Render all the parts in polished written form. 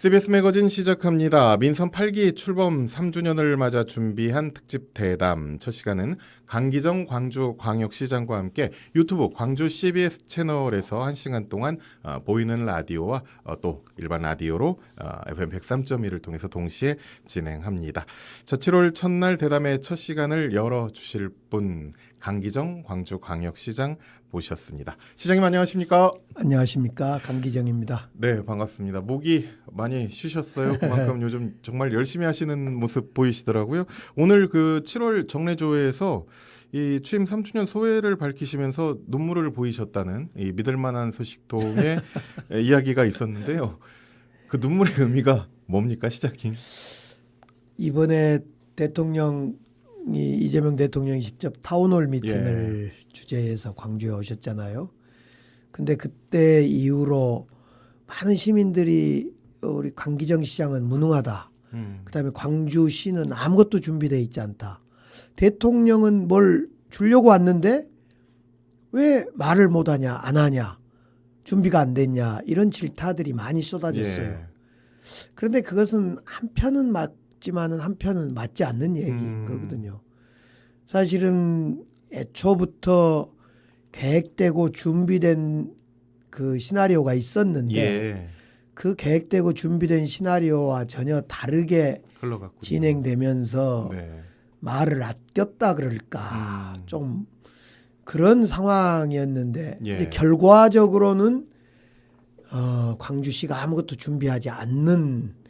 CBS 매거진 시작합니다. 민선 8기 출범 3주년을 맞아 준비한 특집 대담. 첫 시간은 강기정 광주광역시장과 함께 유튜브 광주 CBS 채널에서 1시간 동안 보이는 라디오와 또 일반 라디오로 FM 103.1을 통해서 동시에 진행합니다. 자, 7월 첫날 대담의 첫 시간을 열어주실 분 강기정 광주광역시장 모셨습니다. 시장님 안녕하십니까? 안녕하십니까, 강기정입니다. 네, 반갑습니다. 목이 많이 쉬셨어요. 그만큼 요즘 정말 열심히 하시는 모습 보이시더라고요. 오늘 그 7월 정례조회에서 이 취임 3주년 소회를 밝히시면서 눈물을 보이셨다는 이 믿을만한 소식통의 이야기가 있었는데요. 그 눈물의 의미가 뭡니까, 시장님? 이번에 이재명 대통령이 직접 타운홀 미팅을 주재해서 광주에 오셨잖아요. 근데 그때 이후로 많은 시민들이 우리 강기정 시장은 무능하다. 그다음에 광주시는 아무것도 준비되어 있지 않다. 대통령은 뭘 주려고 왔는데 왜 말을 못하냐, 안 하냐, 준비가 안 됐냐, 이런 질타들이 많이 쏟아졌어요. 그런데 그것은 한편은 맞지만은 한편은 맞지 않는 얘기인 거거든요. 사실은 애초부터 계획되고 준비된 그 시나리오가 있었는데 그 계획되고 준비된 시나리오와 전혀 다르게 흘러갔군요. 진행되면서 말을 아꼈다 그럴까 좀 그런 상황이었는데 이제 결과적으로는 광주시가 아무것도 준비하지 않는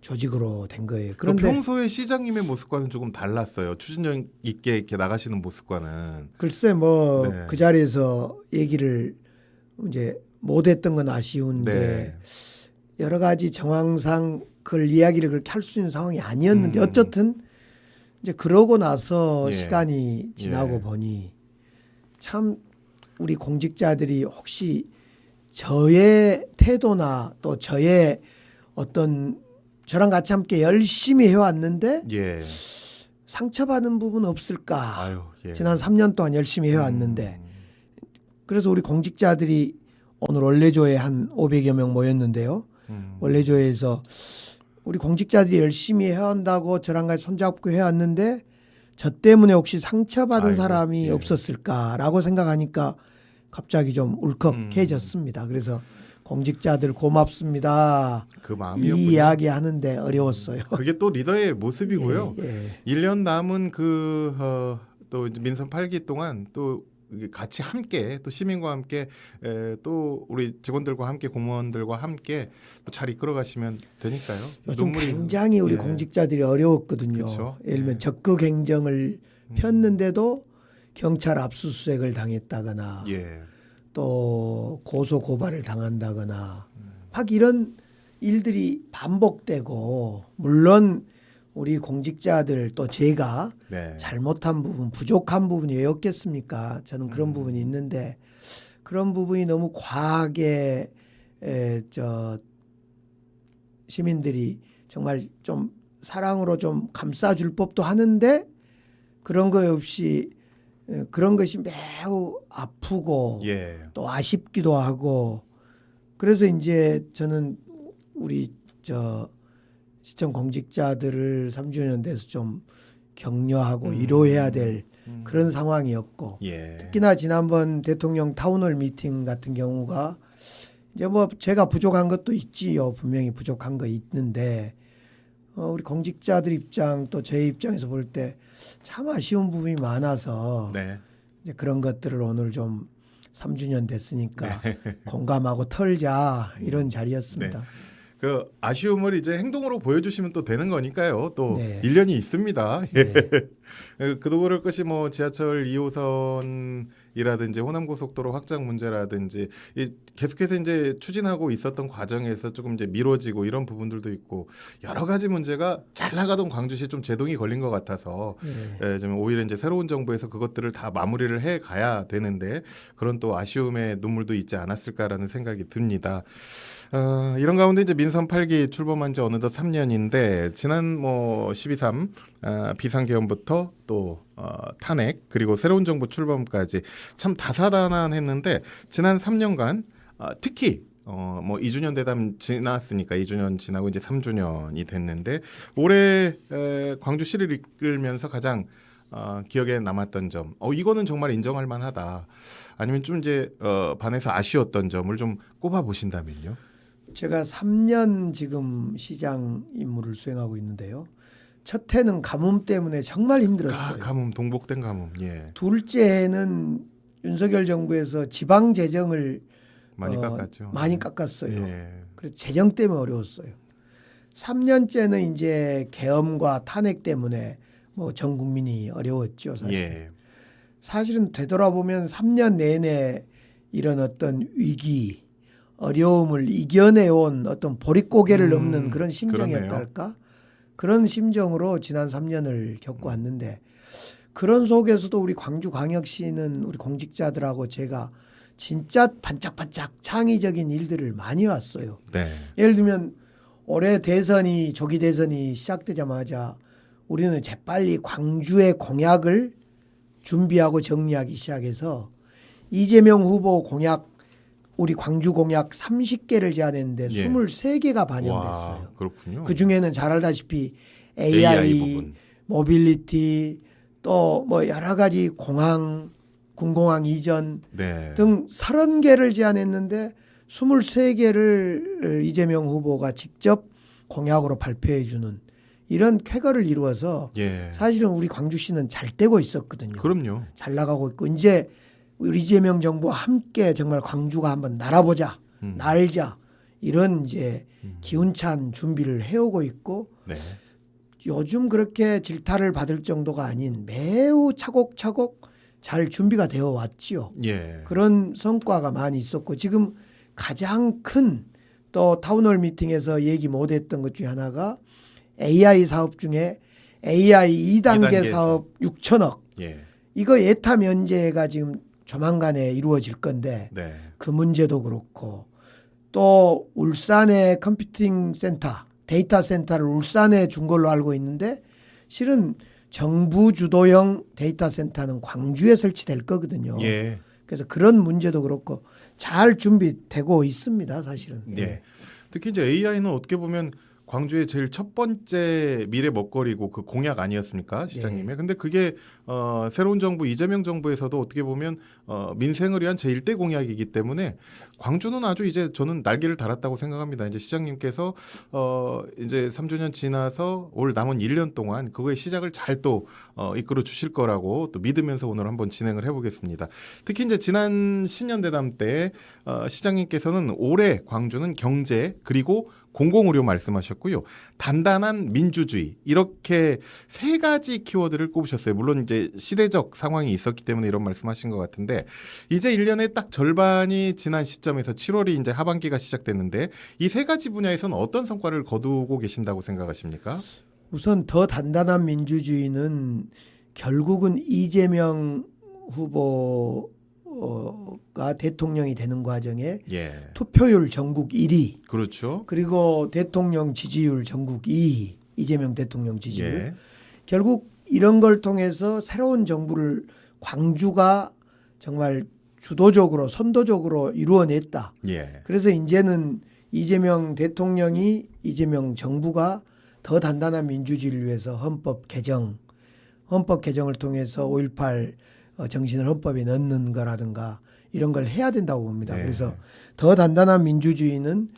조직으로 된 거예요. 그런데 평소에 시장님의 모습과는 조금 달랐어요. 추진력 있게 이렇게 나가시는 모습과는. 글쎄 그 자리에서 얘기를 이제 못했던 건 아쉬운데 여러 가지 정황상 그걸 이야기를 그렇게 할 수 있는 상황이 아니었는데 어쨌든 이제 그러고 나서 시간이 지나고 보니 참 우리 공직자들이 혹시 저의 태도나 또 저의 어떤 저랑 같이 함께 열심히 해왔는데 상처받은 부분 없을까? 지난 3년 동안 열심히 해왔는데 그래서 우리 공직자들이 오늘 원래조에 한 500여 명 모였는데요. 원래조에서 우리 공직자들이 열심히 해온다고 저랑 같이 손잡고 해왔는데 저 때문에 혹시 상처받은 사람이 없었을까라고 생각하니까 갑자기 좀 울컥해졌습니다. 그래서 공직자들 고맙습니다. 그 마음이었군요. 이 이야기 하는데 어려웠어요. 그게 또 리더의 모습이고요. 1년 남은 또 민선 8기 동안 또 같이 함께 또 시민과 함께 또 우리 직원들과 함께 공무원들과 함께 잘 이끌어 가시면 되니까요. 요즘 굉장히 우리 공직자들이 어려웠거든요. 그쵸? 예를 들면 적극 행정을 폈는데도 경찰 압수수색을 당했다거나 또 고소 고발을 당한다거나 막 이런 일들이 반복되고 물론 우리 공직자들 또 제가 잘못한 부분 부족한 부분이 왜 없겠습니까? 저는 그런 부분이 있는데 그런 부분이 너무 과하게 시민들이 정말 좀 사랑으로 좀 감싸줄 법도 하는데 그런 거 없이 그런 것이 매우 아프고 또 아쉽기도 하고 그래서 이제 저는 우리 시청 공직자들을 3주년 돼서 좀 격려하고 위로해야 될 그런 상황이었고 특히나 지난번 대통령 타운홀 미팅 같은 경우가 이제 제가 부족한 것도 있지요. 분명히 부족한 거 있는데 우리 공직자들 입장 또 제 입장에서 볼 때 참 아쉬운 부분이 많아서 이제 그런 것들을 오늘 좀 3주년 됐으니까 공감하고 털자 이런 자리였습니다. 그 아쉬움을 이제 행동으로 보여주시면 또 되는 거니까요. 또 1년이 있습니다. 그도 그럴 것이 지하철 2호선이라든지 호남고속도로 확장 문제라든지 계속해서 이제 추진하고 있었던 과정에서 조금 이제 미뤄지고 이런 부분들도 있고 여러 가지 문제가 잘 나가던 광주시 좀 제동이 걸린 것 같아서 좀 오히려 이제 새로운 정부에서 그것들을 다 마무리를 해 가야 되는데 그런 또 아쉬움의 눈물도 있지 않았을까라는 생각이 듭니다. 이런 가운데 이제 민선 8기 출범한 지 어느덧 3년인데 지난 12.3 비상계엄부터 또 탄핵 그리고 새로운 정부 출범까지 참 다사다난했는데 지난 3년간 특히 뭐 2주년 대담 지났으니까 2주년 지나고 이제 3주년이 됐는데 올해 광주시를 이끌면서 가장 기억에 남았던 점, 이거는 정말 인정할 만하다. 아니면 좀 이제 반해서 아쉬웠던 점을 좀 꼽아 보신다면요. 제가 3년 지금 시장 임무를 수행하고 있는데요. 첫 해는 가뭄 때문에 정말 힘들었어요. 가뭄, 동복된 가뭄. 예. 둘째 해는 윤석열 정부에서 지방 재정을 많이 깎았죠. 많이 깎았어요. 예. 그래서 재정 때문에 어려웠어요. 3년째는 이제 계엄과 탄핵 때문에 뭐 전 국민이 어려웠죠. 사실. 예. 사실은 되돌아보면 3년 내내 이런 어떤 위기, 어려움을 이겨내온 어떤 보릿고개를 넘는 그런 심정이었달까? 그런 심정으로 지난 3년을 겪고 왔는데 그런 속에서도 우리 광주광역시는 우리 공직자들하고 제가 진짜 반짝반짝 창의적인 일들을 많이 왔어요. 네. 예를 들면 올해 조기 대선이 시작되자마자 우리는 재빨리 광주의 공약을 준비하고 정리하기 시작해서 이재명 후보 공약, 우리 광주 공약 30개를 제안했는데 예. 23개가 반영됐어요. 와, 그렇군요. 그중에는 잘 알다시피 AI 부분. 모빌리티 또 뭐 여러 가지 군공항 이전 네. 등 30개를 제안했는데 23개를 이재명 후보가 직접 공약으로 발표해 주는 이런 쾌거를 이루어서 예. 사실은 우리 광주시는 잘 되고 있었거든요. 그럼요. 잘 나가고 있고 이제 우리 이재명 정부와 함께 정말 광주가 한번 날아보자, 날자 이런 이제 기운찬 준비를 해오고 있고 네. 요즘 그렇게 질타를 받을 정도가 아닌 매우 차곡차곡 잘 준비가 되어 왔지요. 예. 그런 성과가 많이 있었고 지금 가장 큰 또 타운홀 미팅에서 얘기 못했던 것 중에 하나가 AI 사업 중에 AI 2단계 사업 6천억 예. 이거 예타 면제가 지금 조만간에 이루어질 건데 네. 그 문제도 그렇고 또 울산의 컴퓨팅 센터 데이터 센터를 울산에 준 걸로 알고 있는데 실은 정부 주도형 데이터 센터는 광주에 설치될 거거든요. 예. 그래서 그런 문제도 그렇고 잘 준비되고 있습니다, 사실은. 예. 특히 이제 AI는 어떻게 보면 광주의 제일 첫 번째 미래 먹거리고 그 공약 아니었습니까, 시장님의? 근데 그게 새로운 정부 이재명 정부에서도 어떻게 보면 민생을 위한 제1대 공약이기 때문에 광주는 아주 이제 저는 날개를 달았다고 생각합니다. 이제 시장님께서 이제 3주년 지나서 올 남은 1년 동안 그거의 시작을 잘 또 이끌어 주실 거라고 또 믿으면서 오늘 한번 진행을 해보겠습니다. 특히 이제 지난 신년대담 때 시장님께서는 올해 광주는 경제 그리고 공공의료 말씀하셨고요. 단단한 민주주의 이렇게 세 가지 키워드를 꼽으셨어요. 물론 이제 시대적 상황이 있었기 때문에 이런 말씀하신 것 같은데 이제 1년의 딱 절반이 지난 시점에서 7월이 이제 하반기가 시작됐는데 이 세 가지 분야에서는 어떤 성과를 거두고 계신다고 생각하십니까? 우선 더 단단한 민주주의는 결국은 이재명 후보가 대통령이 되는 과정에 예. 투표율 전국 1위 그렇죠. 그리고 대통령 지지율 전국 2위 이재명 대통령 지지율 예. 결국 이런 걸 통해서 새로운 정부를 광주가 정말 주도적으로 선도적으로 이루어냈다. 예. 그래서 이제는 이재명 대통령이 이재명 정부가 더 단단한 민주주의를 위해서 헌법 개정을 통해서 5.18 정신을 헌법에 넣는 거라든가 이런 걸 해야 된다고 봅니다. 네. 그래서 더 단단한 민주주의는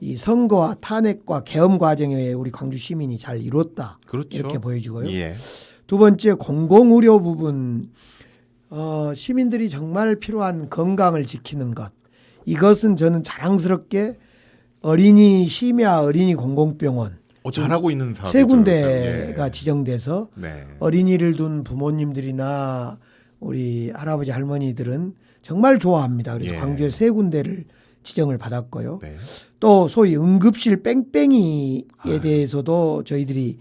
이 선거와 탄핵과 계엄 과정에 우리 광주 시민이 잘 이뤘다. 그렇죠. 이렇게 보여지고요. 예. 두 번째 공공의료 부분 시민들이 정말 필요한 건강을 지키는 것. 이것은 저는 자랑스럽게 어린이 심야 어린이 공공병원 잘하고 있는 사업이죠. 세 군데가 예. 지정돼서 네. 어린이를 둔 부모님들이나 우리 할아버지 할머니들은 정말 좋아합니다. 그래서 예. 광주에 세 군데를 지정을 받았고요. 네. 또 소위 응급실 뺑뺑이에 대해서도 저희들이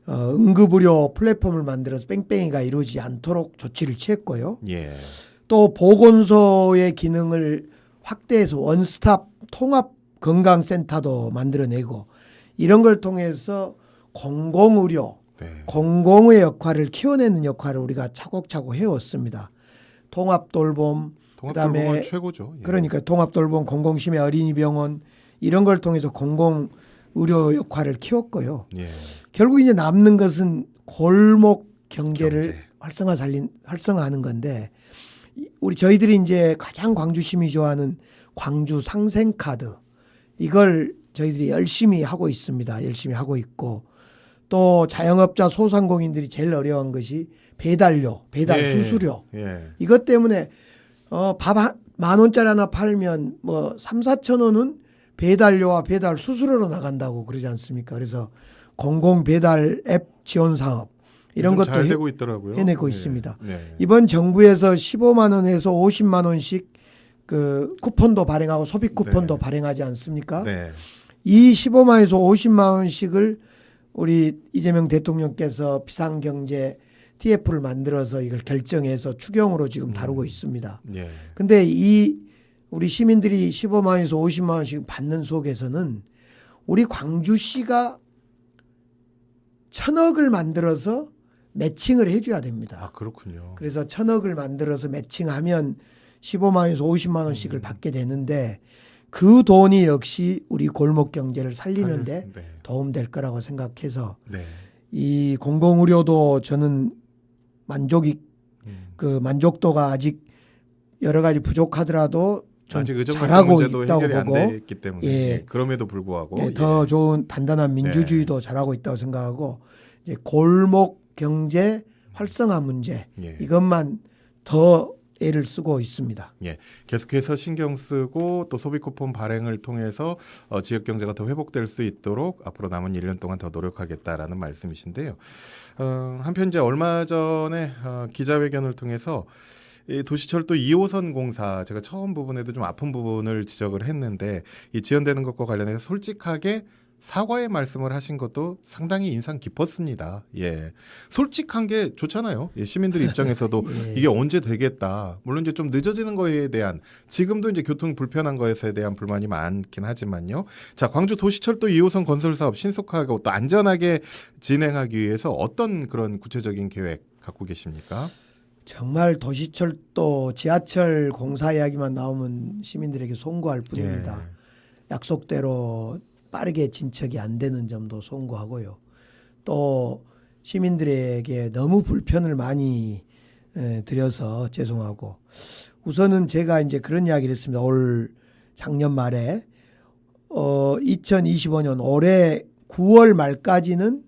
응급의료 플랫폼을 만들어서 뺑뺑이가 이루어지지 않도록 조치를 취했고요. 예. 또 보건소의 기능을 확대해서 원스톱 통합 건강센터도 만들어내고 이런 걸 통해서 공공의료, 네. 공공의 역할을 키워내는 역할을 우리가 차곡차곡 해왔습니다. 통합돌봄, 통합돌봄은 최고죠. 예. 그러니까 통합돌봄, 공공심해 어린이병원 이런 걸 통해서 공공 의료 역할을 키웠고요. 예. 결국 이제 남는 것은 골목 경제를 활성화하는 건데 저희들이 이제 가장 광주 시민이 좋아하는 광주 상생카드 이걸 저희들이 열심히 하고 있습니다. 열심히 하고 있고 또 자영업자 소상공인들이 제일 어려운 것이 배달료, 배달 수수료 이것 때문에 밥 10,000원짜리 하나 팔면 뭐 3,000-4,000 원은 배달료와 배달 수수료로 나간다고 그러지 않습니까? 그래서 공공 배달 앱 지원 사업 이런 것도 잘 되고 있더라고요. 해내고 있습니다. 이번 정부에서 15만 원에서 50만 원씩 그 쿠폰도 발행하고 소비 쿠폰도 발행하지 않습니까? 이 15만 원에서 50만 원씩을 우리 이재명 대통령께서 비상경제 TF를 만들어서 이걸 결정해서 추경으로 지금 다루고 있습니다. 근데 이 우리 시민들이 15만 원에서 50만 원씩 받는 속에서는 우리 광주시가 1,000억을 만들어서 매칭을 해줘야 됩니다. 아, 그렇군요. 그래서 1,000억을 만들어서 매칭하면 15만 원에서 50만 원씩을 받게 되는데 그 돈이 역시 우리 골목 경제를 살리는데 도움될 거라고 생각해서 이 공공의료도 저는 그 만족도가 아직 여러 가지 부족하더라도 아직 잘하고 문제도 있다고 해결이 보고 안 됐기 때문에 그럼에도 불구하고 더 좋은 단단한 민주주의도 잘하고 있다고 생각하고 이제 골목 경제 활성화 문제 이것만 더 애를 쓰고 있습니다. 계속해서 신경 쓰고 또 소비 쿠폰 발행을 통해서 지역 경제가 더 회복될 수 있도록 앞으로 남은 1년 동안 더 노력하겠다라는 말씀이신데요. 한편 이제 얼마 전에 기자회견을 통해서 이 도시철도 2호선 공사 제가 처음 부분에도 좀 아픈 부분을 지적을 했는데 이 지연되는 것과 관련해서 솔직하게 사과의 말씀을 하신 것도 상당히 인상 깊었습니다. 솔직한 게 좋잖아요. 시민들 입장에서도 이게 언제 되겠다. 물론 이제 좀 늦어지는 거에 대한 지금도 이제 교통 불편한 거에 대한 불만이 많긴 하지만요. 자, 광주 도시철도 2호선 건설 사업 신속하고 또 안전하게 진행하기 위해서 어떤 그런 구체적인 계획 갖고 계십니까? 정말 도시철도 지하철 공사 이야기만 나오면 시민들에게 송구할 뿐입니다. 약속대로 빠르게 진척이 안 되는 점도 송구하고요. 또 시민들에게 너무 불편을 많이 드려서 죄송하고 우선은 제가 이제 그런 이야기를 했습니다. 작년 말에 2025년 올해 9월 말까지는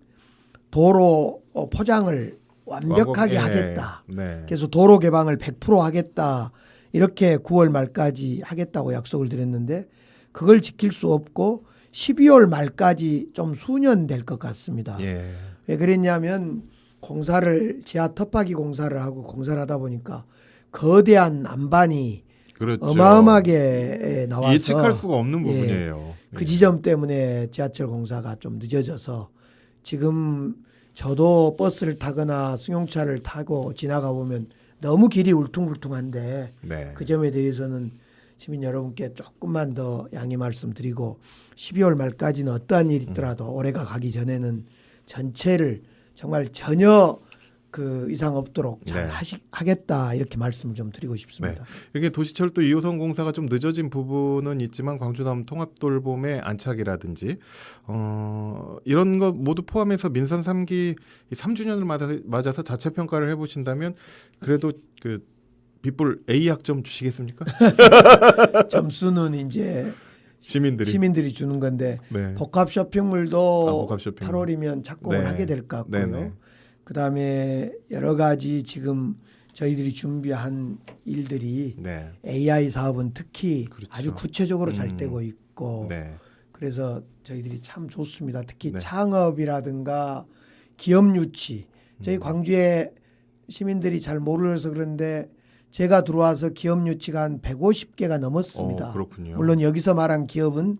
도로 포장을 완벽하게 하겠다. 그래서 도로 개방을 100% 하겠다. 이렇게 9월 말까지 하겠다고 약속을 드렸는데 그걸 지킬 수 없고 12월 말까지 좀 수년될 것 같습니다. 왜 그랬냐면 지하 터파기 공사를 하다 보니까 거대한 난반이 어마어마하게 나와서 예측할 수가 없는 부분이에요. 그 지점 때문에 지하철 공사가 좀 늦어져서 지금 저도 버스를 타거나 승용차를 타고 지나가 보면 너무 길이 울퉁불퉁한데 그 점에 대해서는 시민 여러분께 조금만 더 양해 말씀드리고 12월 말까지는 어떠한 일이 있더라도 올해가 가기 전에는 전체를 정말 전혀 그 이상 없도록 잘 하겠다 이렇게 말씀을 좀 드리고 싶습니다. 이게 도시철도 2호선 공사가 좀 늦어진 부분은 있지만 광주남 통합돌봄의 안착이라든지 이런 것 모두 포함해서 민선 3기 3주년을 맞아서 자체 평가를 해보신다면 그래도 그 빗불 A 학점 주시겠습니까? 점수는 이제 시민들이 주는 건데 복합 쇼핑몰도 8월이면 착공을 하게 될 것 같고요. 그다음에 여러 가지 지금 저희들이 준비한 일들이 AI 사업은 특히 아주 구체적으로 잘 되고 있고 그래서 저희들이 참 좋습니다. 특히 창업이라든가 기업 유치 저희 광주에 시민들이 잘 모르셔서 그런데 제가 들어와서 기업 유치가 한 150개가 넘었습니다. 물론 여기서 말한 기업은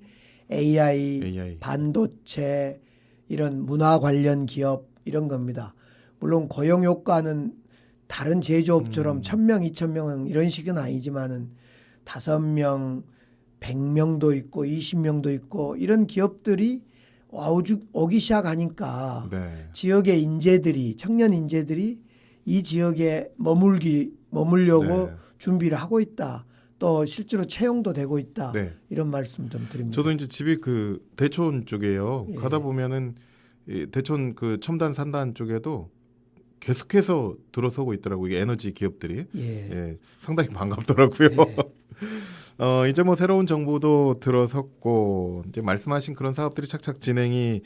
AI, 반도체 이런 문화 관련 기업 이런 겁니다. 물론 고용 효과는 다른 제조업처럼 1,000명, 2,000명 이런 식은 아니지만은 5명, 100명도 있고 20명도 있고 이런 기업들이 오기 시작하니까 지역의 인재들이 청년 인재들이 이 지역에 머물려고 준비를 하고 있다. 또 실제로 채용도 되고 있다. 네. 이런 말씀 좀 드립니다. 저도 이제 집이 그 대촌 쪽이에요. 예. 가다 보면은 이 대촌 그 첨단 산단 쪽에도 계속해서 들어서고 있더라고요. 이게 에너지 기업들이. 예. 예, 상당히 반갑더라고요. 예. 이제 뭐 새로운 정부도 들어섰고 이제 말씀하신 그런 사업들이 착착 진행이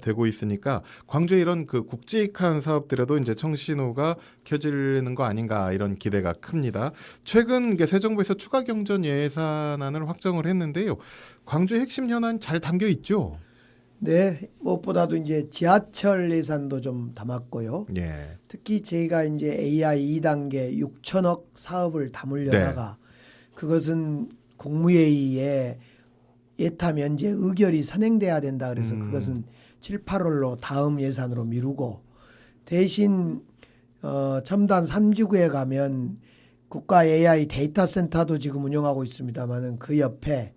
되고 있으니까 광주에 이런 그 굵직한 사업들에도 이제 청신호가 켜지는 거 아닌가 이런 기대가 큽니다. 최근 이게 새 정부에서 추가 경전 예산안을 확정을 했는데요. 광주의 핵심 현안 잘 담겨 있죠. 네, 무엇보다도 이제 지하철 예산도 좀 담았고요. 예. 특히 저희가 이제 AI 2단계 6천억 사업을 담으려다가 그것은 국무회의에 예타 면제 의결이 선행돼야 된다. 그래서 그것은 7, 8월로 다음 예산으로 미루고 대신 첨단 3지구에 가면 국가 AI 데이터 센터도 지금 운영하고 있습니다만은 그 옆에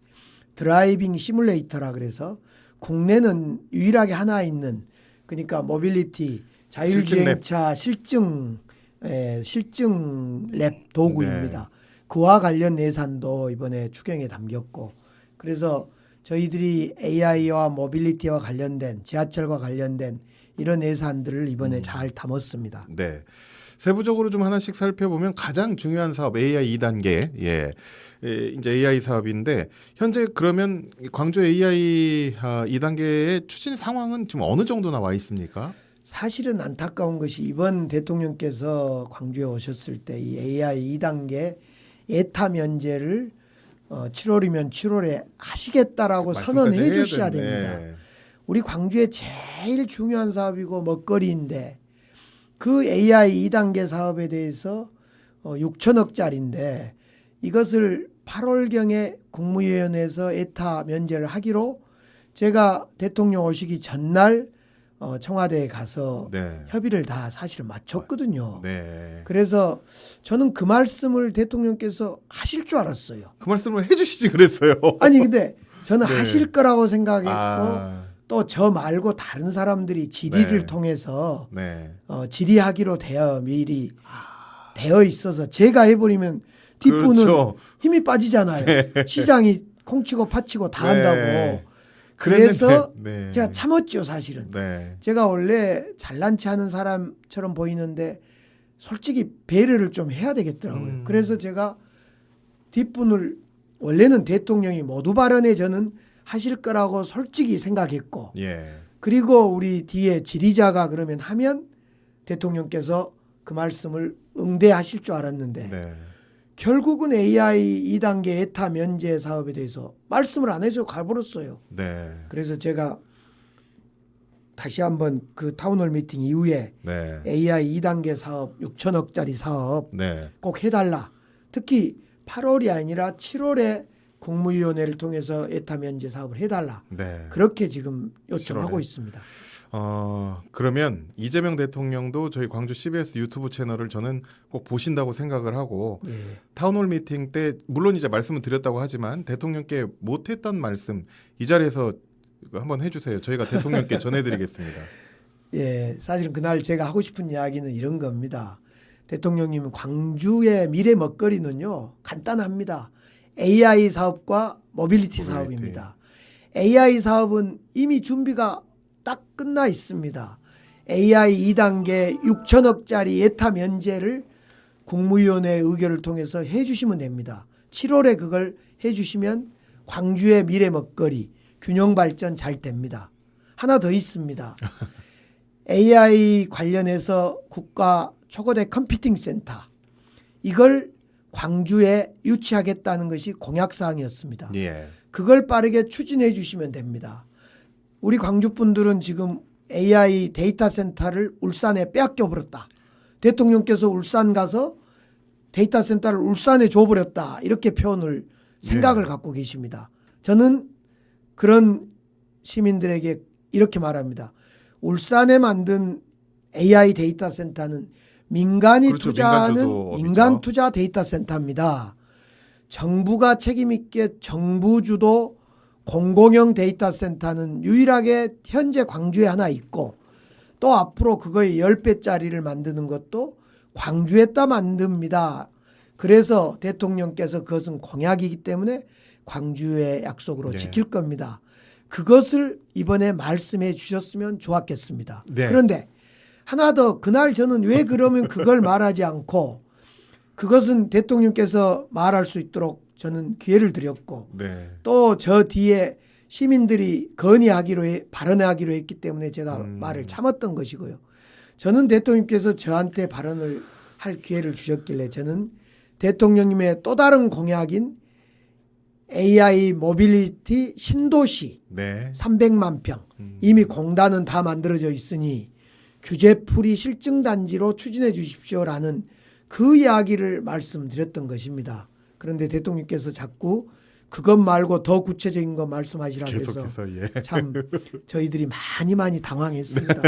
드라이빙 시뮬레이터라 그래서 국내는 유일하게 하나 있는 그러니까 모빌리티 자율주행차 실증 랩 도구입니다. 네. 그와 관련 예산도 이번에 추경에 담겼고 그래서 저희들이 AI와 모빌리티와 관련된 지하철과 관련된 이런 예산들을 이번에 잘 담았습니다. 네. 세부적으로 좀 하나씩 살펴보면 가장 중요한 사업 AI 2단계 이제 AI 사업인데 현재 그러면 광주 AI 2단계의 추진 상황은 지금 어느 정도 나와 있습니까? 사실은 안타까운 것이 이번 대통령께서 광주에 오셨을 때 이 AI 2단계 예타 면제를 7월이면 7월에 하시겠다라고 선언해 주셔야 됩니다. 네. 우리 광주의 제일 중요한 사업이고 먹거리인데 그 AI 2단계 사업에 대해서 6천억짜리인데 이것을 8월경에 국무위원회에서 예타 면제를 하기로 제가 대통령 오시기 전날 청와대에 가서 네. 협의를 다 사실 마쳤거든요. 네. 그래서 저는 그 말씀을 대통령께서 하실 줄 알았어요. 그 말씀을 해주시지 그랬어요. 아니 근데 저는 네. 하실 거라고 생각했고 또 저 말고 다른 사람들이 질의를 네. 통해서 네. 질의하기로 미리 되어 있어서 제가 해버리면 뒷분은 그렇죠. 힘이 빠지잖아요. 시장이 콩치고 파치고 다 네. 한다고. 그랬는데, 그래서 네. 제가 참았죠 사실은. 네. 제가 원래 잘난 체 하는 사람처럼 보이는데 솔직히 배려를 좀 해야 되겠더라고요. 그래서 제가 뒷분을 원래는 대통령이 모두 발언에 저는 하실 거라고 솔직히 생각했고 예. 그리고 우리 뒤에 질의자가 그러면 하면 대통령께서 그 말씀을 응대하실 줄 알았는데 네. 결국은 AI 2단계 예타 면제 사업에 대해서 말씀을 안 해서 가버렸어요. 네. 그래서 제가 다시 한번 그 타운홀 미팅 이후에 네. AI 2단계 사업 6천억짜리 사업 네. 꼭 해달라. 특히 8월이 아니라 7월에 국무위원회를 통해서 예타 면제 사업을 해달라. 네. 그렇게 지금 요청하고 7월에. 있습니다. 그러면 이재명 대통령도 저희 광주 CBS 유튜브 채널을 저는 꼭 보신다고 생각을 하고 예. 타운홀 미팅 때 물론 이제 말씀을 드렸다고 하지만 대통령께 못했던 말씀 이 자리에서 한번 해주세요. 저희가 대통령께 전해드리겠습니다. 예, 사실은 그날 제가 하고 싶은 이야기는 이런 겁니다. 대통령님 광주의 미래 먹거리는요 간단합니다. AI 사업과 모빌리티 사업입니다. AI 사업은 이미 준비가 딱 끝나 있습니다. AI 2단계 6천억짜리 예타 면제를 국무위원회 의결을 통해서 해주시면 됩니다. 7월에 그걸 해주시면 광주의 미래 먹거리 균형 발전 잘 됩니다. 하나 더 있습니다. AI 관련해서 국가 초거대 컴퓨팅 센터 이걸 광주에 유치하겠다는 것이 공약사항이었습니다. 예. 그걸 빠르게 추진해 주시면 됩니다. 우리 광주 분들은 지금 AI 데이터 센터를 울산에 빼앗겨 버렸다. 대통령께서 울산 가서 데이터 센터를 울산에 줘버렸다. 이렇게 표현을 생각을 갖고 계십니다. 저는 그런 시민들에게 이렇게 말합니다. 울산에 만든 AI 데이터 센터는 민간이 그렇죠. 투자하는 민간주도업이죠. 민간 투자 데이터 센터입니다. 정부가 책임 있게 정부 주도 공공형 데이터 센터는 유일하게 현재 광주에 하나 있고 또 앞으로 그거의 10배짜리를 만드는 것도 광주에다 만듭니다. 그래서 대통령께서 그것은 공약이기 때문에 광주의 약속으로 네. 지킬 겁니다. 그것을 이번에 말씀해 주셨으면 좋았겠습니다. 네. 그런데 하나 더 그날 저는 왜 그러면 그걸 말하지 않고 그것은 대통령께서 말할 수 있도록 저는 기회를 드렸고 네. 또 저 뒤에 시민들이 발언하기로 했기 때문에 제가 말을 참았던 것이고요. 저는 대통령께서 저한테 발언을 할 기회를 주셨길래 저는 대통령님의 또 다른 공약인 AI 모빌리티 신도시 네. 300만 평 이미 공단은 다 만들어져 있으니 규제풀이 실증단지로 추진해 주십시오라는 그 이야기를 말씀드렸던 것입니다. 그런데 대통령께서 자꾸 그것 말고 더 구체적인 거 말씀하시라고 해서 계속해서 참 저희들이 많이 당황했습니다.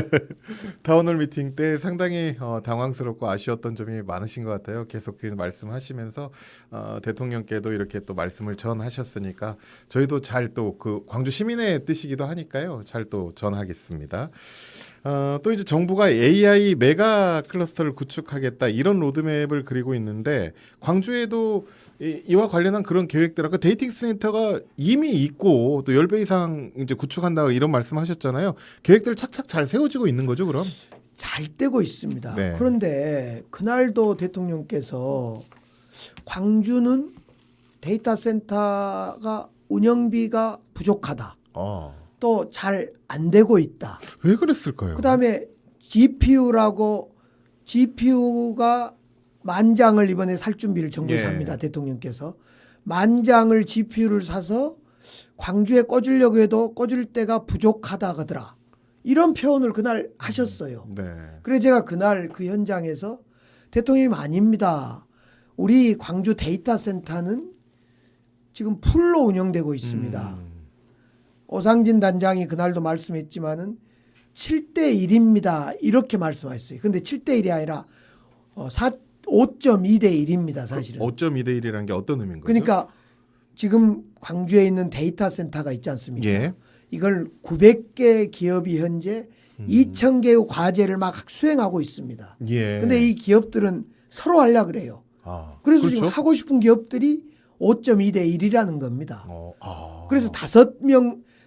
타운홀 미팅 때 상당히 당황스럽고 아쉬웠던 점이 많으신 것 같아요. 계속 그 말씀하시면서 대통령께도 이렇게 또 말씀을 전하셨으니까 저희도 잘 또 그 광주 시민의 뜻이기도 하니까요. 잘 또 전하겠습니다. 또 이제 정부가 AI 메가 클러스터를 구축하겠다 이런 로드맵을 그리고 있는데 광주에도 이와 관련한 그런 계획들 아까 데이팅 센터가 이미 있고 또 10배 이상 이제 구축한다 이런 말씀하셨잖아요. 계획들 착착 잘 세워지고 있는 거죠, 그럼? 잘 되고 있습니다. 네. 그런데 그날도 대통령께서 광주는 데이터 센터가 운영비가 부족하다. 또 잘 안 되고 있다. 왜 그랬을까요? 그다음에 GPU가 만장을 이번에 살 준비를 정부에서 합니다. 대통령께서 만장을 GPU를 사서 광주에 꽂으려고 해도 꽂을 데가 부족하다 하더라. 이런 표현을 그날 하셨어요. 네. 그래서 제가 그날 그 현장에서 대통령님 아닙니다. 우리 광주 데이터 센터는 지금 풀로 운영되고 있습니다. 오상진 단장이 그날도 말씀했지만은 7대 1입니다. 이렇게 말씀하셨어요. 근데 7대 1이 아니라 5.2대 1입니다. 사실은. 5.2대 1이라는 게 어떤 의미인 거죠? 그러니까 지금 광주에 있는 데이터 센터가 있지 않습니까? 예. 이걸 900개 기업이 현재 2,000개의 과제를 막 수행하고 있습니다. 예. 근데 이 기업들은 서로 하려고 그래요. 그래서 그렇죠? 지금 하고 싶은 기업들이 5.2대 1이라는 겁니다. 아. 그래서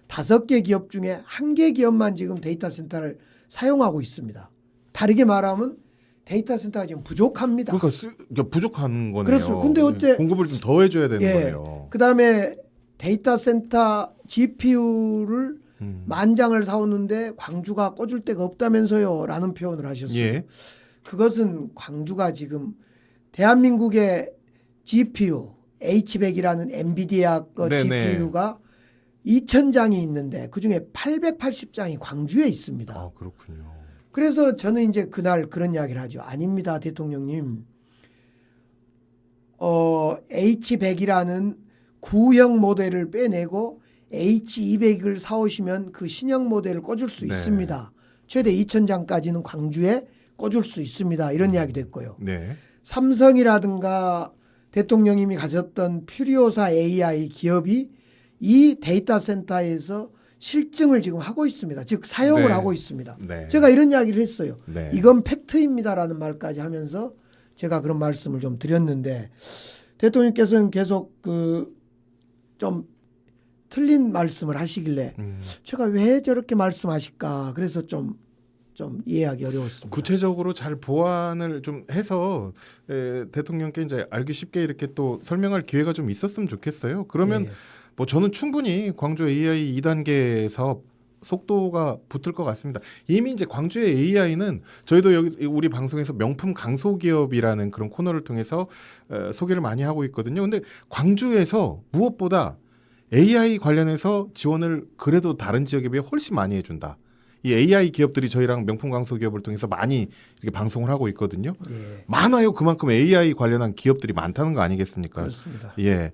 5개 기업 중에 1개 기업만 지금 데이터 센터를 사용하고 있습니다. 다르게 말하면 데이터 센터가 지금 부족합니다. 그러니까 부족한 거네요. 그렇습니다. 근데 어째 공급을 좀 더 해줘야 되는 거예요. 그다음에 데이터 센터 GPU를 만장을 사오는데 광주가 꽂을 데가 없다면서요 라는 표현을 하셨어요. 예. 그것은 광주가 지금 대한민국의 GPU H100이라는 엔비디아 거 GPU가 2,000장이 있는데 그중에 880장이 광주에 있습니다. 아, 그렇군요. 그래서 저는 이제 그날 그런 이야기를 하죠. 아닙니다, 대통령님. H100이라는 구형 모델을 빼내고 H200을 사오시면 그 신형 모델을 꽂을 수 있습니다. 최대 2,000장까지는 광주에 꽂을 수 있습니다. 이런 이야기도 했고요. 네. 삼성이라든가 대통령님이 가졌던 퓨리오사 AI 기업이 이 데이터 센터에서 실증을 지금 하고 있습니다. 즉 사용을 하고 있습니다. 제가 이런 이야기를 했어요. 이건 팩트입니다라는 말까지 하면서 제가 그런 말씀을 좀 드렸는데 대통령께서는 계속 좀 틀린 말씀을 하시길래 제가 왜 저렇게 말씀하실까 그래서 좀 이해하기 어려웠습니다. 구체적으로 잘 보완을 좀 해서 대통령께 이제 알기 쉽게 이렇게 또 설명할 기회가 좀 있었으면 좋겠어요. 그러면 뭐 저는 충분히 광주 AI 2단계 사업 속도가 붙을 것 같습니다. 이미 이제 광주의 AI는 저희도 여기 우리 방송에서 명품 강소기업이라는 그런 코너를 통해서 소개를 많이 하고 있거든요. 근데 광주에서 무엇보다 AI 관련해서 지원을 그래도 다른 지역에 비해 훨씬 많이 해준다. 이 AI 기업들이 저희랑 명품 강소 기업을 통해서 많이 이렇게 방송을 하고 있거든요. 많아요. 그만큼 AI 관련한 기업들이 많다는 거 아니겠습니까? 그렇습니다. 예.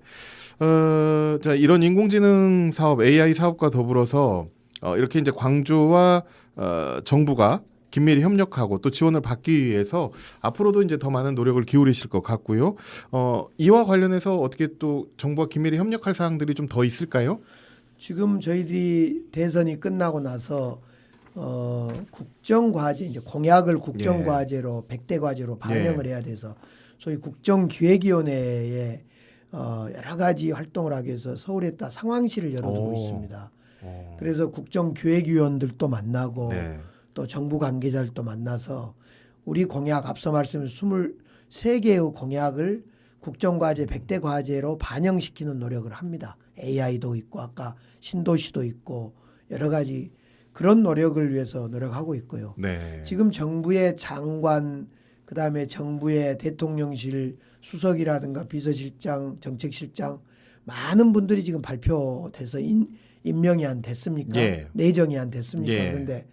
자, 이런 인공지능 사업, AI 사업과 더불어서 이렇게 이제 광주와 정부가 긴밀히 협력하고 또 지원을 받기 위해서 앞으로도 이제 더 많은 노력을 기울이실 것 같고요. 이와 관련해서 어떻게 또 정부와 긴밀히 협력할 사항들이 좀 더 있을까요? 지금 저희들이 대선이 끝나고 나서 국정과제 이제 공약을 국정과제로 100대 과제로 반영을 해야 돼서 소위 국정기획위원회에 여러 가지 활동을 하기 위해서 서울에다 상황실을 열어두고 있습니다. 그래서 국정기획위원들도 만나고 네. 또 정부 관계자들도 만나서 우리 공약 앞서 말씀드린 23개의 공약을 국정과제 100대 과제로 반영시키는 노력을 합니다. AI도 있고 아까 신도시도 있고 여러 가지 그런 노력을 위해서 노력하고 있고요. 네. 지금 정부의 장관 그다음에 정부의 대통령실 수석이라든가 비서실장, 정책실장 많은 분들이 지금 발표돼서 임명이 안 됐습니까? 예. 내정이 안 됐습니까? 예. 그런데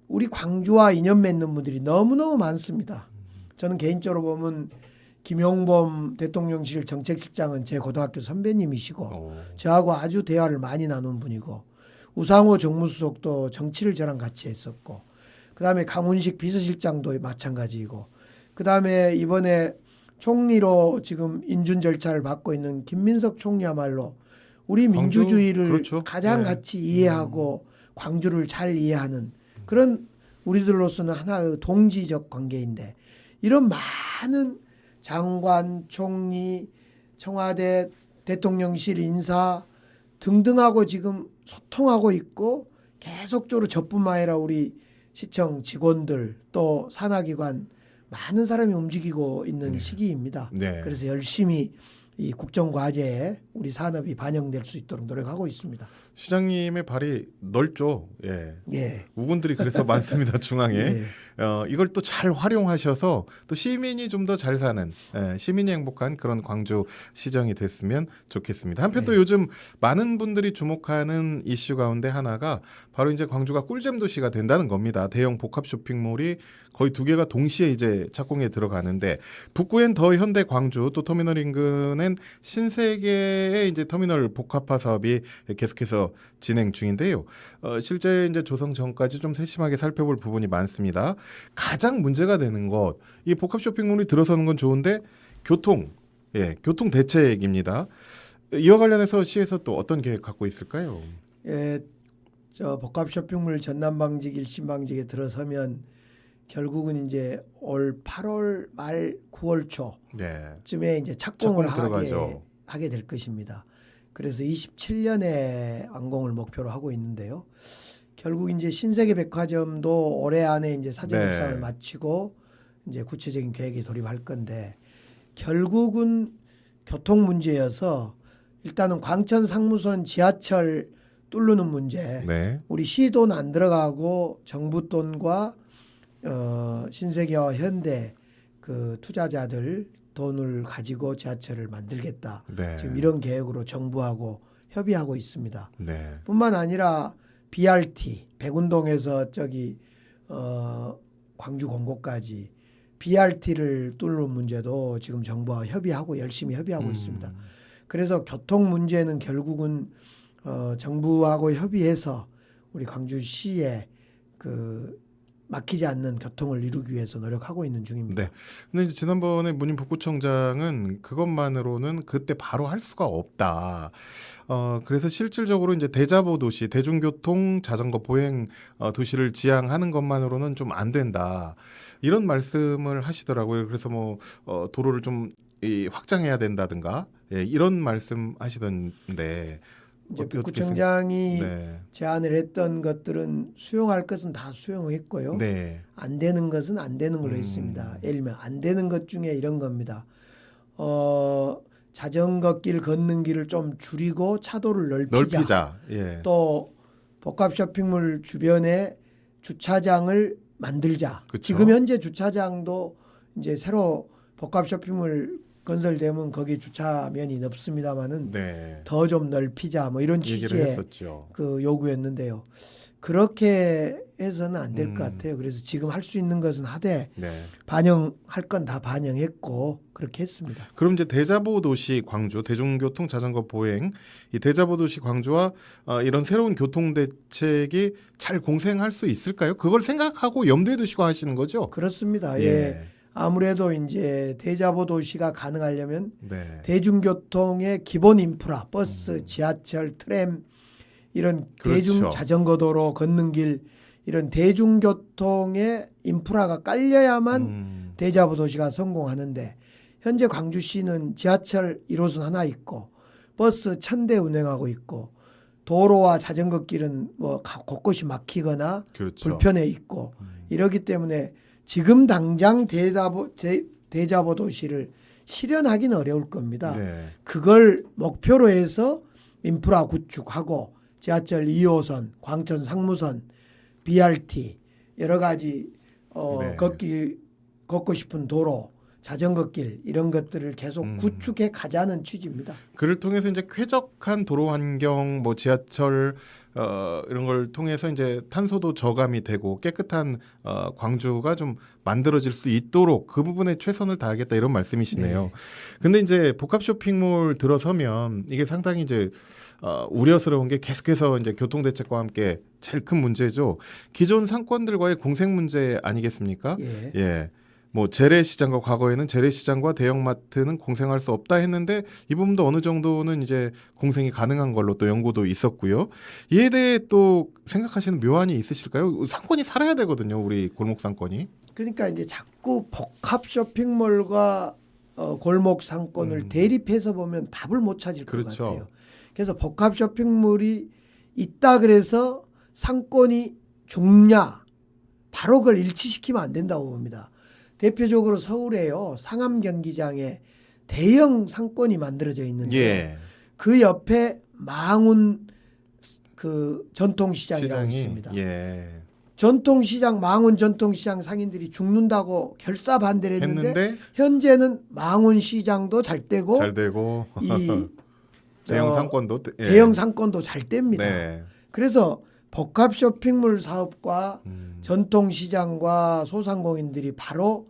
우리 광주와 인연 맺는 분들이 너무너무 많습니다. 저는 개인적으로 보면 김용범 대통령실 정책실장은 제 고등학교 선배님이시고 저하고 아주 대화를 많이 나눈 분이고 우상호 정무수석도 정치를 저랑 같이 했었고 그다음에 강훈식 비서실장도 마찬가지이고 그다음에 이번에 총리로 지금 인준 절차를 받고 있는 김민석 총리야말로 우리 광주, 민주주의를 그렇죠. 가장 네. 같이 이해하고 광주를 잘 이해하는 그런 우리들로서는 하나의 동지적 관계인데 이런 많은 장관, 총리, 청와대, 대통령실 인사 등등하고 지금 소통하고 있고 계속적으로 저뿐만 아니라 우리 시청 직원들 또 산하기관 많은 사람이 움직이고 있는 시기입니다. 네. 그래서 열심히 이 국정과제에 우리 산업이 반영될 수 있도록 노력하고 있습니다. 시장님의 발이 넓죠. 예. 예. 우군들이 그래서 많습니다. 중앙에. 예. 이걸 또 잘 활용하셔서 또 시민이 좀 더 잘 사는 시민이 행복한 그런 광주 시정이 됐으면 좋겠습니다. 한편 또 요즘 많은 분들이 주목하는 이슈 가운데 하나가 바로 이제 광주가 꿀잼 도시가 된다는 겁니다. 대형 복합 쇼핑몰이 거의 2개가 동시에 이제 착공에 들어가는데 북구엔 더 현대 광주 또 터미널 인근엔 신세계의 이제 터미널 복합화 사업이 계속해서 진행 중인데요. 실제 이제 조성 전까지 좀 세심하게 살펴볼 부분이 많습니다. 가장 문제가 되는 것, 이 복합 쇼핑몰이 들어서는 건 좋은데 교통 대책입니다. 이와 관련해서 시에서 또 어떤 계획 갖고 있을까요? 예, 저 복합 쇼핑몰 전남방직 일신방직에 들어서면 결국은 이제 올 8월 말 9월 초쯤에 이제 착공을 하게 될 것입니다. 그래서 27년에 완공을 목표로 하고 있는데요. 결국 이제 신세계 백화점도 올해 안에 이제 사전 협상을 마치고 이제 구체적인 계획에 돌입할 건데 결국은 교통 문제여서 일단은 광천 상무선 지하철 뚫는 문제. 네. 우리 시 돈 안 들어가고 정부 돈과 신세계와 현대 그 투자자들 돈을 가지고 지하철을 만들겠다. 네. 지금 이런 계획으로 정부하고 협의하고 있습니다. 네. 뿐만 아니라 BRT 백운동에서 광주 공고까지 BRT를 뚫는 문제도 지금 정부와 열심히 협의하고 있습니다. 그래서 교통 문제는 결국은 정부하고 협의해서 우리 광주시에 막히지 않는 교통을 이루기 위해서 노력하고 있는 중입니다. 네. 근데 이제 지난번에 문인 복구청장은 그것만으로는 그때 바로 할 수가 없다. 그래서 실질적으로 이제 대자보 도시, 대중교통 자전거 보행 도시를 지향하는 것만으로는 좀 안 된다. 이런 말씀을 하시더라고요. 그래서 뭐 도로를 좀 확장해야 된다든가 이런 말씀하시던데. 이제 복구청장이 제안을 했던 것들은 수용할 것은 다 수용했고요. 네. 안 되는 것은 안 되는 걸로 했습니다. 예를 들면 안 되는 것 중에 이런 겁니다. 자전거 길 걷는 길을 좀 줄이고 차도를 넓히자. 예. 또 복합 쇼핑몰 주변에 주차장을 만들자. 그쵸? 지금 현재 주차장도 이제 새로 복합 쇼핑몰 건설되면 거기 주차면이 넓습니다만은 더 좀 넓히자 뭐 이런 취지의 그 요구였는데요. 그렇게 해서는 안 될 것 같아요. 그래서 지금 할 수 있는 것은 하되 반영할 건 다 반영했고 그렇게 했습니다. 그럼 이제 대자보 도시 광주 대중교통 자전거 보행 이 대자보 도시 광주와 이런 새로운 교통 대책이 잘 공생할 수 있을까요? 그걸 생각하고 염두에 두시고 하시는 거죠? 그렇습니다. 예. 아무래도 이제 대자보 도시가 가능하려면 대중교통의 기본 인프라, 버스, 지하철, 트램 이런 대중 자전거 도로, 걷는 길 이런 대중교통의 인프라가 깔려야만 대자보 도시가 성공하는데 현재 광주시는 지하철 1호선 하나 있고 버스 1000대 운행하고 있고 도로와 자전거 길은 뭐 곳곳이 막히거나 그렇죠. 불편해 있고 이러기 때문에 지금 당장 대자보 도시를 실현하기는 어려울 겁니다. 네. 그걸 목표로 해서 인프라 구축하고 지하철 2호선, 광천 상무선, BRT 여러 가지 네. 걷고 싶은 도로, 자전거 길 이런 것들을 계속 구축해 가자는 취지입니다. 그를 통해서 이제 쾌적한 도로 환경, 뭐 지하철 이런 걸 통해서 이제 탄소도 저감이 되고 깨끗한 광주가 좀 만들어질 수 있도록 그 부분에 최선을 다하겠다 이런 말씀이시네요. 네. 근데 이제 복합 쇼핑몰 들어서면 이게 상당히 이제 우려스러운 게 계속해서 이제 교통대책과 함께 제일 큰 문제죠. 기존 상권들과의 공생 문제 아니겠습니까? 예. 예. 뭐 재래시장과 과거에는 재래시장과 대형마트는 공생할 수 없다 했는데 이 부분도 어느 정도는 이제 공생이 가능한 걸로 또 연구도 있었고요. 이에 대해 또 생각하시는 묘안이 있으실까요? 상권이 살아야 되거든요. 우리 골목 상권이. 그러니까 이제 자꾸 복합 쇼핑몰과 골목 상권을 대립해서 보면 답을 못 찾을 그렇죠. 것 같아요. 그래서 복합 쇼핑몰이 있다 그래서 상권이 죽냐 바로 그걸 일치시키면 안 된다고 봅니다. 대표적으로 서울에요. 상암 경기장에 대형 상권이 만들어져 있는데 예. 그 옆에 망운 그 전통시장이라고 시장이 있습니다. 예. 전통시장 망운 전통시장 상인들이 죽는다고 결사 반대를 했는데 현재는 망운 시장도 잘 되고 잘 되고 이 대형 상권도 예. 대형 상권도 잘 됩니다. 네. 그래서 복합 쇼핑몰 사업과 전통시장과 소상공인들이 바로